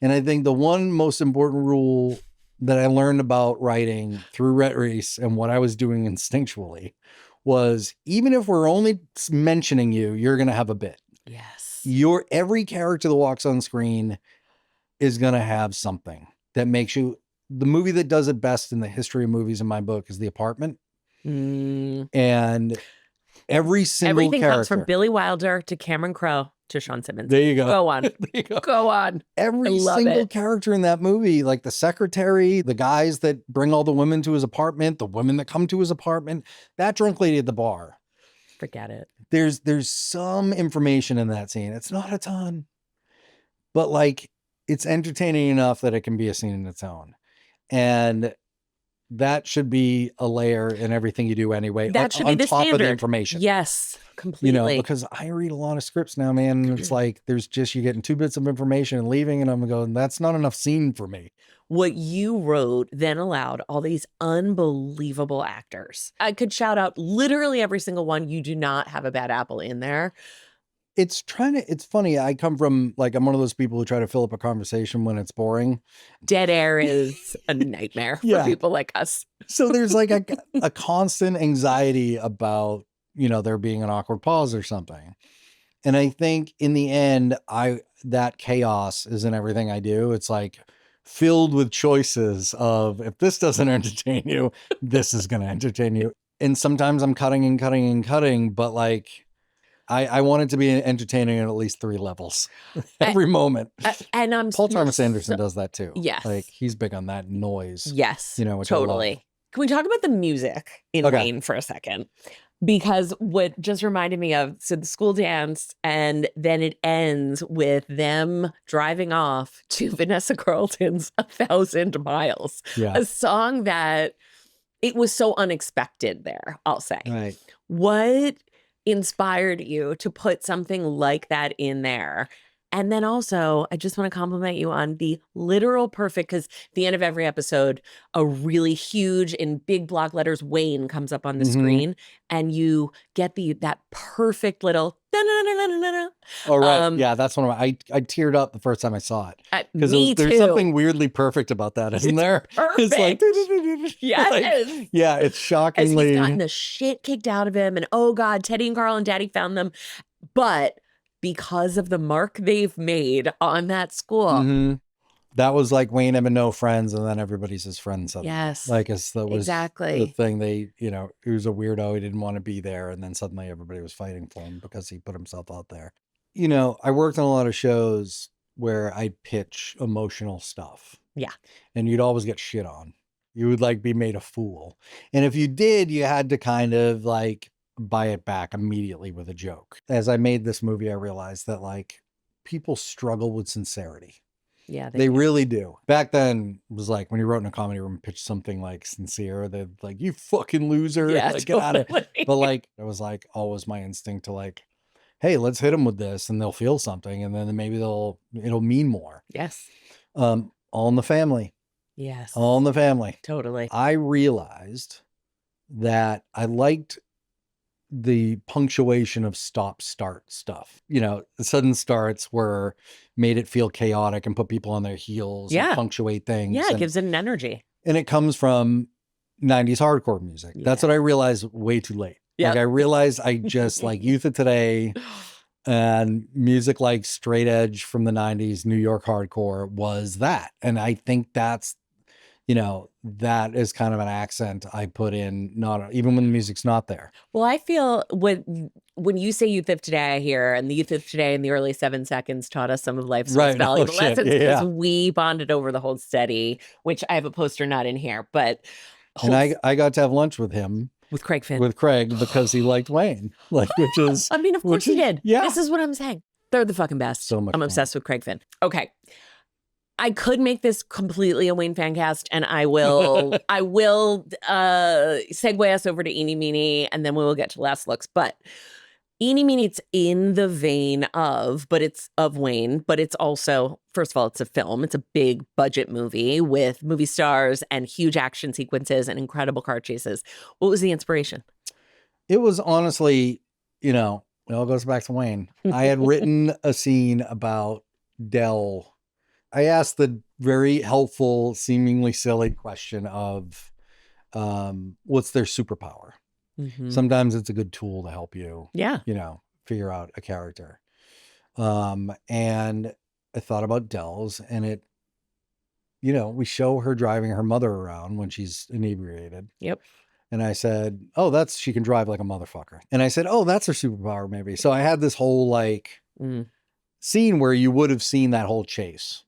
S2: And I think the one most important rule that I learned about writing through Rhett Reese and what I was doing instinctually was, even if we're only mentioning you, you're going to have a bit.
S1: Yes.
S2: Every character that walks on screen is going to have something that makes you, the movie that does it best in the history of movies in my book is The Apartment. And everything
S1: comes from Billy Wilder to Cameron Crowe to Shawn Simmons.
S2: There you go.
S1: Go on.
S2: There you go.
S1: Go on.
S2: Every single character in that movie, like the secretary, the guys that bring all the women to his apartment, the women that come to his apartment, that drunk lady at the bar.
S1: Forget it.
S2: There's some information in that scene. It's not a ton, but like it's entertaining enough that it can be a scene in its own. And that should be a layer in everything you do anyway.
S1: That should be the
S2: top
S1: standard.
S2: of the information.
S1: Yes, completely.
S2: Because I read a lot of scripts now, man, and it's like there's just, you're getting 2 bits of information and leaving, and I'm going, that's not enough scene for me.
S1: What you wrote then allowed all these unbelievable actors. I could shout out literally every single one. You do not have a bad apple in there.
S2: It's funny. I come from, like, I'm one of those people who try to fill up a conversation when it's boring.
S1: Dead air is a nightmare for people like us.
S2: So there's like a constant anxiety about, there being an awkward pause or something. And I think in the end, that chaos is in everything I do. It's like filled with choices of, if this doesn't entertain you, this is going to entertain you. And sometimes I'm cutting and cutting and cutting, but like, I want it to be entertaining at least 3 levels every moment.
S1: And
S2: Paul Thomas Anderson does that too.
S1: Yes.
S2: Like, he's big on that noise.
S1: Yes.
S2: Which
S1: totally. Can we talk about the music in Wayne for a second? Because what just reminded me of, so the school dance, and then it ends with them driving off to Vanessa Carlton's 1,000 Miles.
S2: Yeah.
S1: A song that it was so unexpected there, I'll say.
S2: Right.
S1: What inspired you to put something like that in there? And then also, I just want to compliment you on the literal perfect, because at the end of every episode, a really huge, in big block letters, Wayne comes up on the screen, and you get that perfect little da-na-na-na-na-na.
S2: Oh, right. Yeah, that's one of my, I teared up the first time I saw it. Because there's something weirdly perfect about that, isn't there?
S1: Perfect.
S2: It's like,
S1: yes.
S2: Yeah, it's shockingly.
S1: As he's gotten the shit kicked out of him, and oh God, Teddy and Carl and Daddy found them. But because of the mark they've made on that school.
S2: That was like Wayne having no friends, and then everybody's his friend suddenly.
S1: Yes.
S2: Like, that was
S1: exactly
S2: the thing. He was a weirdo. He didn't want to be there. And then suddenly everybody was fighting for him because he put himself out there. I worked on a lot of shows where I'd pitch emotional stuff.
S1: Yeah.
S2: And you'd always get shit on. You would like be made a fool. And if you did, you had to kind of like buy it back immediately with a joke. As I made this movie, I realized that like people struggle with sincerity.
S1: Yeah,
S2: they really do. Back then, it was like when you wrote in a comedy room, pitch something like sincere, they'd like, you fucking loser.
S1: Yeah,
S2: like, get out of it. But like, it was like always my instinct to like, hey, let's hit them with this, and they'll feel something, and then maybe it'll mean more.
S1: Yes.
S2: All in the family.
S1: Yes.
S2: All in the family.
S1: Totally.
S2: I realized that I liked the punctuation of stop-start stuff. The sudden starts were made it feel chaotic and put people on their heels and punctuate things.
S1: Yeah, it gives it an energy.
S2: And it comes from 90s hardcore music. That's what I realized way too late. Like, I realized I just like Youth of Today and music like straight edge from the 90s, New York hardcore was that. And I think that's, that is kind of an accent I put in, not even when the music's not there.
S1: Well, I feel when you say Youth of Today, I hear, and the Youth of Today in the early 7 seconds taught us some of life's most valuable lessons, because we bonded over the Hold Steady, which I have a poster not in here, but.
S2: And I got to have lunch with him.
S1: With Craig Finn.
S2: With Craig, because he liked Wayne. Like, which is.
S1: I mean, of course he did.
S2: Yeah.
S1: This is what I'm saying. They're the fucking best.
S2: So much
S1: I'm obsessed with Craig Finn. Okay. I could make this completely a Wayne fan cast, and I will segue us over to Eenie Meanie, and then we will get to Last Looks. But Eenie Meanie, it's in the vein of, but it's of Wayne, but it's also, first of all, it's a film. It's a big budget movie with movie stars and huge action sequences and incredible car chases. What was the inspiration?
S2: It was honestly, it all goes back to Wayne. I had written a scene about Dell. I asked the very helpful, seemingly silly question of what's their superpower? Sometimes it's a good tool to help you, figure out a character. And I thought about Dell's, and it, we show her driving her mother around when she's inebriated.
S1: Yep.
S2: And I said, oh, she can drive like a motherfucker. And I said, oh, that's her superpower maybe. So I had this whole like scene where you would have seen that whole chase.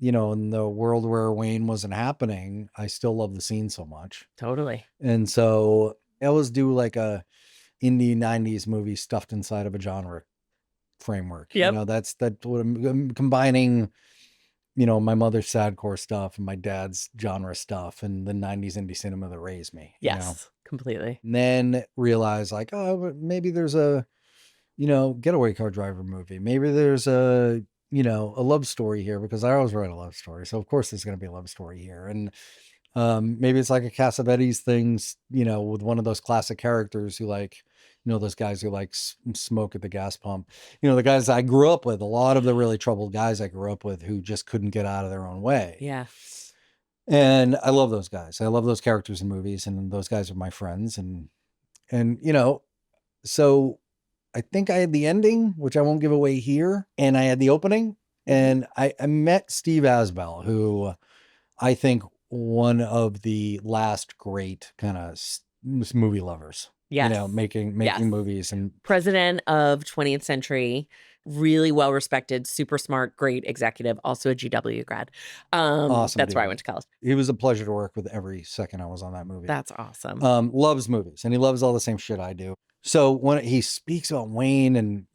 S2: In the world where Wayne wasn't happening, I still love the scene so much.
S1: Totally.
S2: And so I always do like a indie 90s movie stuffed inside of a genre framework.
S1: Yep.
S2: That's what I'm combining my mother's sadcore stuff and my dad's genre stuff and the 90s indie cinema that raised me.
S1: Yes, completely.
S2: And then realize like, oh, maybe there's a, getaway car driver movie. Maybe there's a love story here, because I always write a love story. So of course there's going to be a love story here. And maybe it's like a Cassavetes things, with one of those classic characters who like, those guys who like smoke at the gas pump, the guys I grew up with, a lot of the really troubled guys I grew up with who just couldn't get out of their own way.
S1: Yeah.
S2: And I love those guys. I love those characters in movies, and those guys are my friends. And so I think I had the ending, which I won't give away here. And I had the opening, and I met Steve Asbell, who I think one of the last great kind of movie lovers.
S1: Yes.
S2: Making movies, and
S1: president of 20th Century, really well respected, super smart, great executive, also a GW grad.
S2: Awesome.
S1: That's where I went to college.
S2: He was a pleasure to work with every second I was on that movie.
S1: That's awesome.
S2: Loves movies, and he loves all the same shit I do. So when he speaks about Wayne, and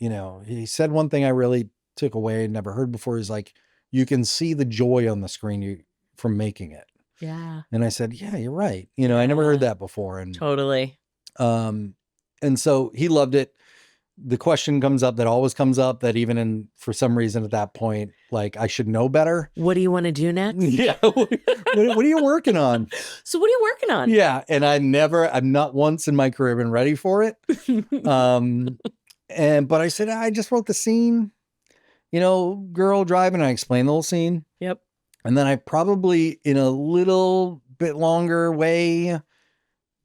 S2: he said one thing I really took away, never heard before, is like, you can see the joy on the screen from making it.
S1: Yeah.
S2: And I said, yeah, you're right. I never heard that before. And
S1: totally.
S2: And so he loved it. The question comes up that always comes up, that even for some reason at that point, like, I should know better.
S1: What do you want to do next?
S2: Yeah. What are you working on?
S1: So what are you working on?
S2: Yeah. And I've not once in my career been ready for it. But I said, I just wrote the scene, girl driving. I explained the whole scene.
S1: Yep.
S2: And then I probably, in a little bit longer way,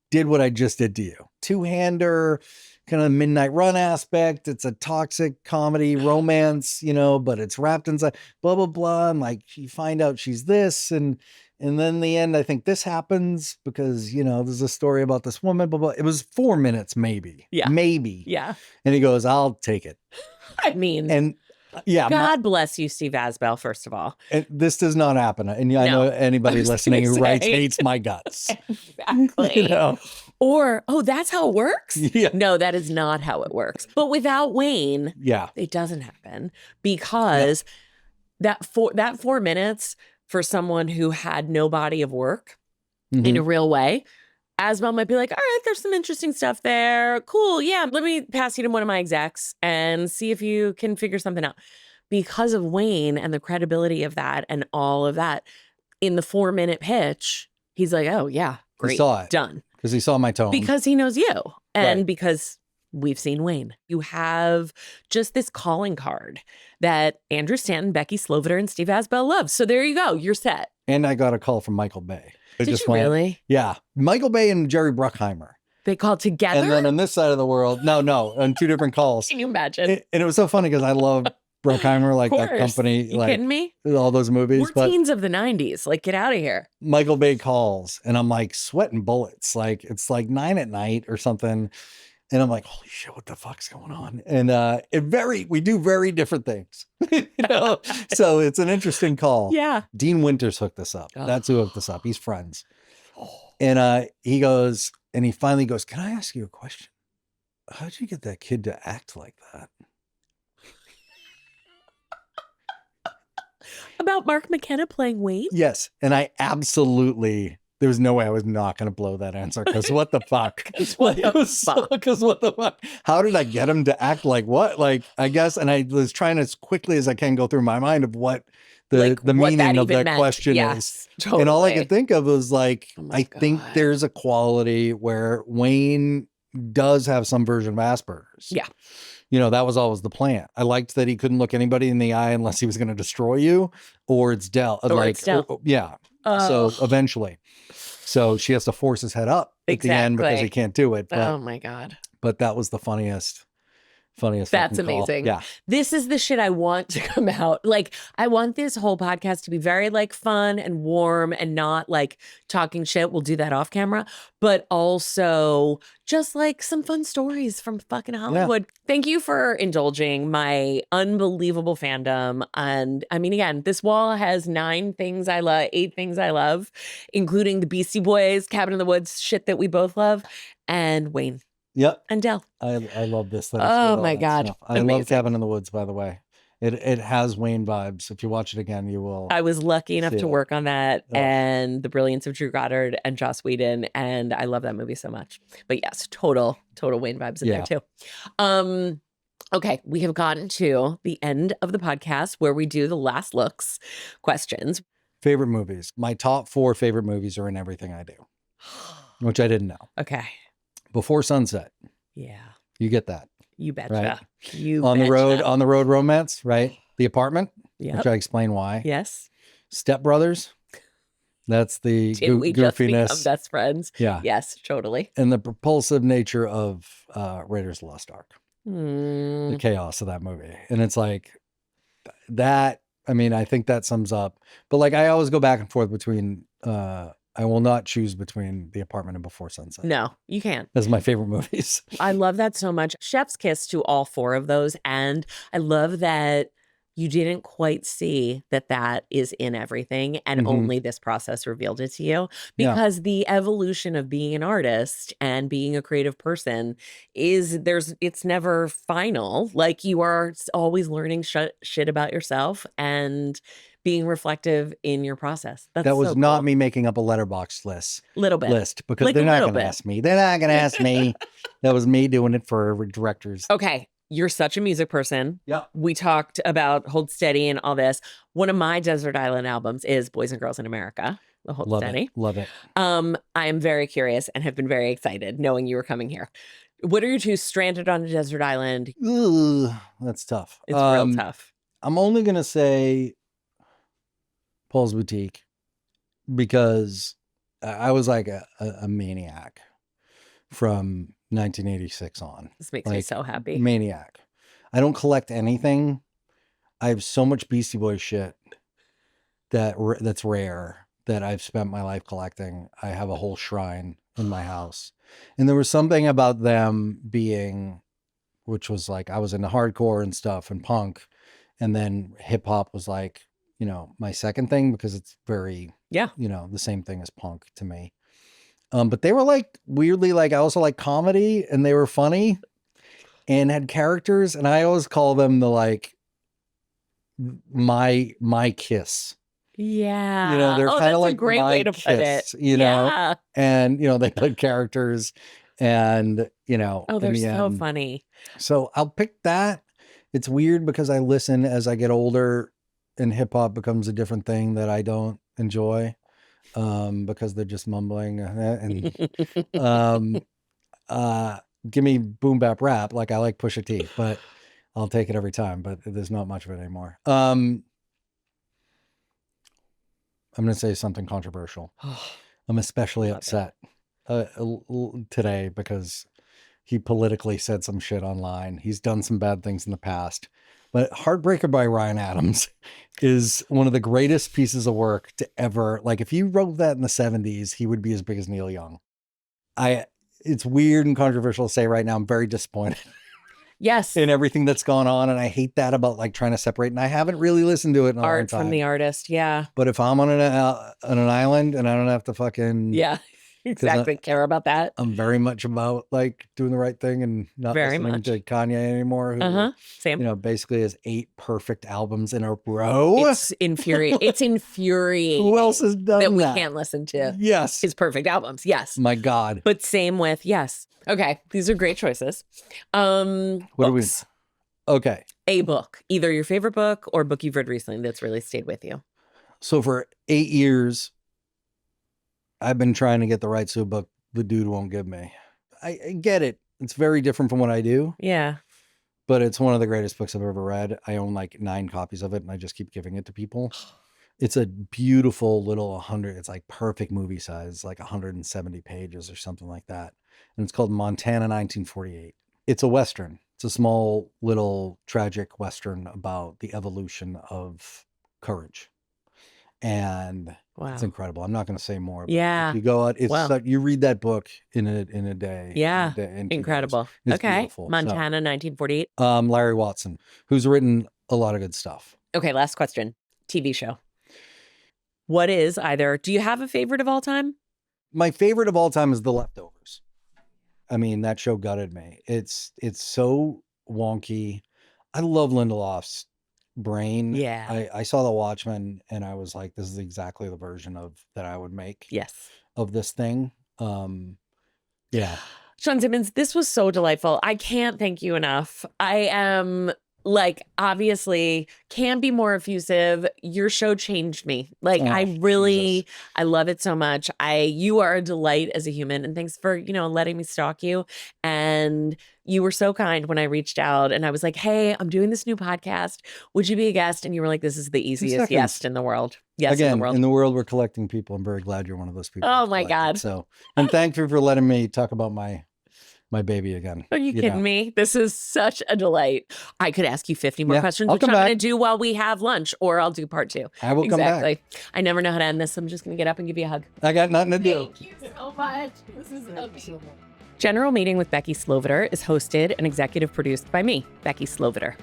S2: did what I just did to you. Two-hander, kind of midnight run aspect. It's a toxic comedy romance, but it's wrapped inside blah, blah, blah. And like, you find out she's this. And then in the end, I think this happens because, there's a story about this woman, blah, blah. It was 4 minutes, maybe.
S1: Yeah.
S2: Maybe.
S1: Yeah.
S2: And he goes, I'll take it.
S1: I mean,
S2: and yeah.
S1: God bless you, Steve Asbell, first of all.
S2: And this does not happen. And I know anybody listening who writes hates my guts.
S1: Exactly. Or, that's how it works?
S2: Yeah.
S1: No, that is not how it works. But without Wayne, it doesn't happen, because that 4 minutes for someone who had no body of work in a real way, Asbell might be like, all right, there's some interesting stuff there. Cool. Yeah. Let me pass you to one of my execs and see if you can figure something out. Because of Wayne and the credibility of that and all of that, in the 4-minute pitch, he's like, oh, yeah, great.
S2: He saw it.
S1: Done.
S2: Because he saw my tone.
S1: Because he knows you. And because we've seen Wayne. You have just this calling card that Andrew Stanton, Becky Sloviter, and Steve Asbell love. So there you go. You're set.
S2: And I got a call from Michael Bay.
S1: Did you really?
S2: Yeah. Michael Bay and Jerry Bruckheimer.
S1: They called together?
S2: And then on this side of the world, no, on 2 different calls.
S1: Can you imagine?
S2: And it was so funny because I love Bruckheimer, like that company.
S1: You kidding me?
S2: All those movies.
S1: We're teens of the 90s. Like, get out of here.
S2: Michael Bay calls and I'm like sweating bullets. Like, it's like 9 p.m. or something. And I'm like, holy shit, what the fuck's going on? And we do very different things. So it's an interesting call.
S1: Yeah.
S2: Dean Winters hooked us up. Oh. That's who hooked us up. He's friends. And he finally goes, can I ask you a question? How'd you get that kid to act like that?
S1: About Mark McKenna playing Wayne?
S2: Yes. And I absolutely... There was no way I was not going to blow that answer, because what the fuck? Because what the fuck? How did I get him to act like what? Like, I guess, and I was trying as quickly as I can go through my mind of what the meaning of that question is. Totally. And all I could think of was like, I think there's a quality where Wayne does have some version of Asperger's.
S1: Yeah.
S2: That was always the plan. I liked that he couldn't look anybody in the eye unless he was going to destroy you, or it's dealt. Yeah. So eventually. So she has to force his head up at the end because he can't do it. But,
S1: oh my God.
S2: But that was the funniest.
S1: That's amazing.
S2: Yeah.
S1: This is the shit I want to come out. Like, I want this whole podcast to be very like fun and warm and not like talking shit. We'll do that off camera, but also just like some fun stories from fucking Hollywood. Yeah. Thank you for indulging my unbelievable fandom. And I mean, again, this wall has 8 things I love, including the Beastie Boys, Cabin in the Woods, shit that we both love, and Wayne.
S2: Yep.
S1: And Del.
S2: I love this.
S1: Oh my God.
S2: I love Cabin in the Woods, by the way. It has Wayne vibes. If you watch it again, you will.
S1: I was lucky enough to work on that, and the brilliance of Drew Goddard and Joss Whedon, and I love that movie so much. But yes, total Wayne vibes in there too. Okay, we have gotten to the end of the podcast where we do the last looks questions.
S2: Favorite movies. My top 4 favorite movies are in everything I do, which I didn't know.
S1: Okay.
S2: Before Sunset.
S1: Yeah.
S2: You get that.
S1: You betcha.
S2: Right?
S1: You
S2: on
S1: betcha.
S2: the road romance, right? The Apartment, which I explain why.
S1: Yes.
S2: Step Brothers. That's the
S1: we
S2: goofiness.
S1: Just become best friends?
S2: Yeah.
S1: Yes, totally.
S2: And the propulsive nature of Raiders of the Lost Ark.
S1: The
S2: chaos of that movie. And it's like that. I mean, I think that sums up. But like, I always go back and forth between, I will not choose between The Apartment and Before Sunset.
S1: No, you can't.
S2: That's my favorite movies.
S1: I love that so much. Chef's kiss to all 4 of those. And I love that you didn't quite see that is in everything, and only this process revealed it to you, because the evolution of being an artist and being a creative person it's never final. Like, you are always learning shit about yourself and being reflective in your process.
S2: That was not me making up a letterbox list. Because
S1: like
S2: they're not going to ask me. They're not going to ask me. That was me doing it for directors.
S1: Okay. You're such a music person.
S2: Yeah.
S1: We talked about Hold Steady and all this. One of my Desert Island albums is Boys and Girls in America. The Hold Steady.
S2: Love it.
S1: I am very curious and have been very excited knowing you were coming here. What are your 2 stranded on a desert island?
S2: Ooh, that's tough.
S1: It's real tough.
S2: I'm only going to say Paul's Boutique, because I was like a maniac from 1986 on.
S1: This makes me so happy.
S2: Maniac. I don't collect anything. I have so much Beastie Boys shit that's rare that I've spent my life collecting. I have a whole shrine in my house. And there was something about them being, which was like, I was into hardcore and stuff and punk. And then hip hop was like, my second thing, because it's very, the same thing as punk to me. But they were like weirdly, like, I also like comedy, and they were funny and had characters. And I always call them the, like, my Kiss.
S1: Yeah.
S2: They're kind of like
S1: a great way to put it.
S2: know, and, they played characters, and,
S1: they're so funny.
S2: So I'll pick that. It's weird because I listen as I get older, and hip hop becomes a different thing that I don't enjoy. Because they're just mumbling, and give me boom bap rap. Like, I like Pusha T, but I'll take it every time, but there's not much of it anymore. I'm going to say something controversial. I'm especially upset today because he politically said some shit online. He's done some bad things in the past. But Heartbreaker by Ryan Adams is one of the greatest pieces of work to ever. Like, if you wrote that in the 70s, he would be as big as Neil Young. It's weird and controversial to say right now. I'm very disappointed.
S1: Yes.
S2: In everything that's gone on. And I hate that about, like, trying to separate. And I haven't really listened to it in a long time.
S1: Art from the artist. Yeah.
S2: But if I'm on an island and I don't have to fucking.
S1: Yeah. Exactly. Care about that.
S2: I'm very much about, like, doing the right thing and not listening to Kanye anymore. Who,
S1: Same.
S2: Basically has 8 perfect albums in a row.
S1: It's infuriating.
S2: Who else has done that?
S1: We can't listen to.
S2: Yes.
S1: His perfect albums. Yes.
S2: My God.
S1: But same with, yes. Okay. These are great choices.
S2: What do we? Okay.
S1: A book, either your favorite book or book you've read recently that's really stayed with you.
S2: So for 8 years, I've been trying to get the rights to a book the dude won't give me. I get it. It's very different from what I do.
S1: Yeah.
S2: But it's one of the greatest books I've ever read. I own like 9 copies of it, and I just keep giving it to people. It's a beautiful little it's like perfect movie size, like 170 pages or something like that. And it's called Montana 1948. It's a Western. It's a small little tragic Western about the evolution of courage. And it's incredible. I'm not going to say more.
S1: Yeah.
S2: If you go out, you read that book in a day.
S1: Yeah. Incredible. Okay.
S2: Beautiful.
S1: Montana, 1948.
S2: Larry Watson, who's written a lot of good stuff.
S1: Okay. Last question. TV show. What is do you have a favorite of all time?
S2: My favorite of all time is The Leftovers. I mean, that show gutted me. It's so wonky. I love Lindelof's brain.
S1: Yeah.
S2: I saw The Watchmen and I was like, this is exactly the version of that I would make
S1: Yes.
S2: of this thing. Yeah.
S1: Shawn Simmons, this was so delightful. I can't thank you enough. I am like, obviously can't be more effusive. Your show changed me. Like, I
S2: Jesus.
S1: love it so much. You are a delight as a human, and thanks for, letting me stalk you. And you were so kind when I reached out and I was like, hey, I'm doing this new podcast. Would you be a guest? And you were like, this is the easiest yes in the world. Yes,
S2: again,
S1: in the world.
S2: In the world, we're collecting people. I'm very glad you're one of those people.
S1: Oh my God.
S2: So, and thank you for letting me talk about my baby again.
S1: Are you kidding me? This is such a delight. I could ask you 50 more questions, which I'm going to do while we have lunch, or I'll do part 2.
S2: I will come back.
S1: I never know how to end this. I'm just going to get up and give you a hug.
S2: I got nothing to do.
S1: Thank you so much. This is amazing. General Meeting with Becky Sloviter is hosted and executive produced by me, Becky Sloviter.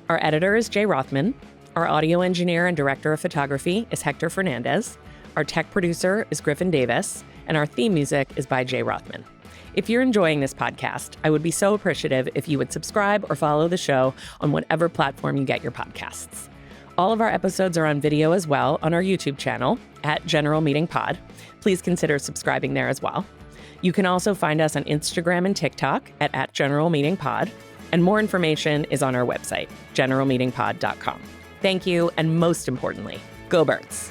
S1: Our editor is Jay Rothman. Our audio engineer and director of photography is Hector Fernandez. Our tech producer is Griffin Davis. And our theme music is by Jay Rothman. If you're enjoying this podcast, I would be so appreciative if you would subscribe or follow the show on whatever platform you get your podcasts. All of our episodes are on video as well on our YouTube channel at General Meeting Pod. Please consider subscribing there as well. You can also find us on Instagram and TikTok at General Meeting Pod. And more information is on our website, generalmeetingpod.com. Thank you, and most importantly, go Birds.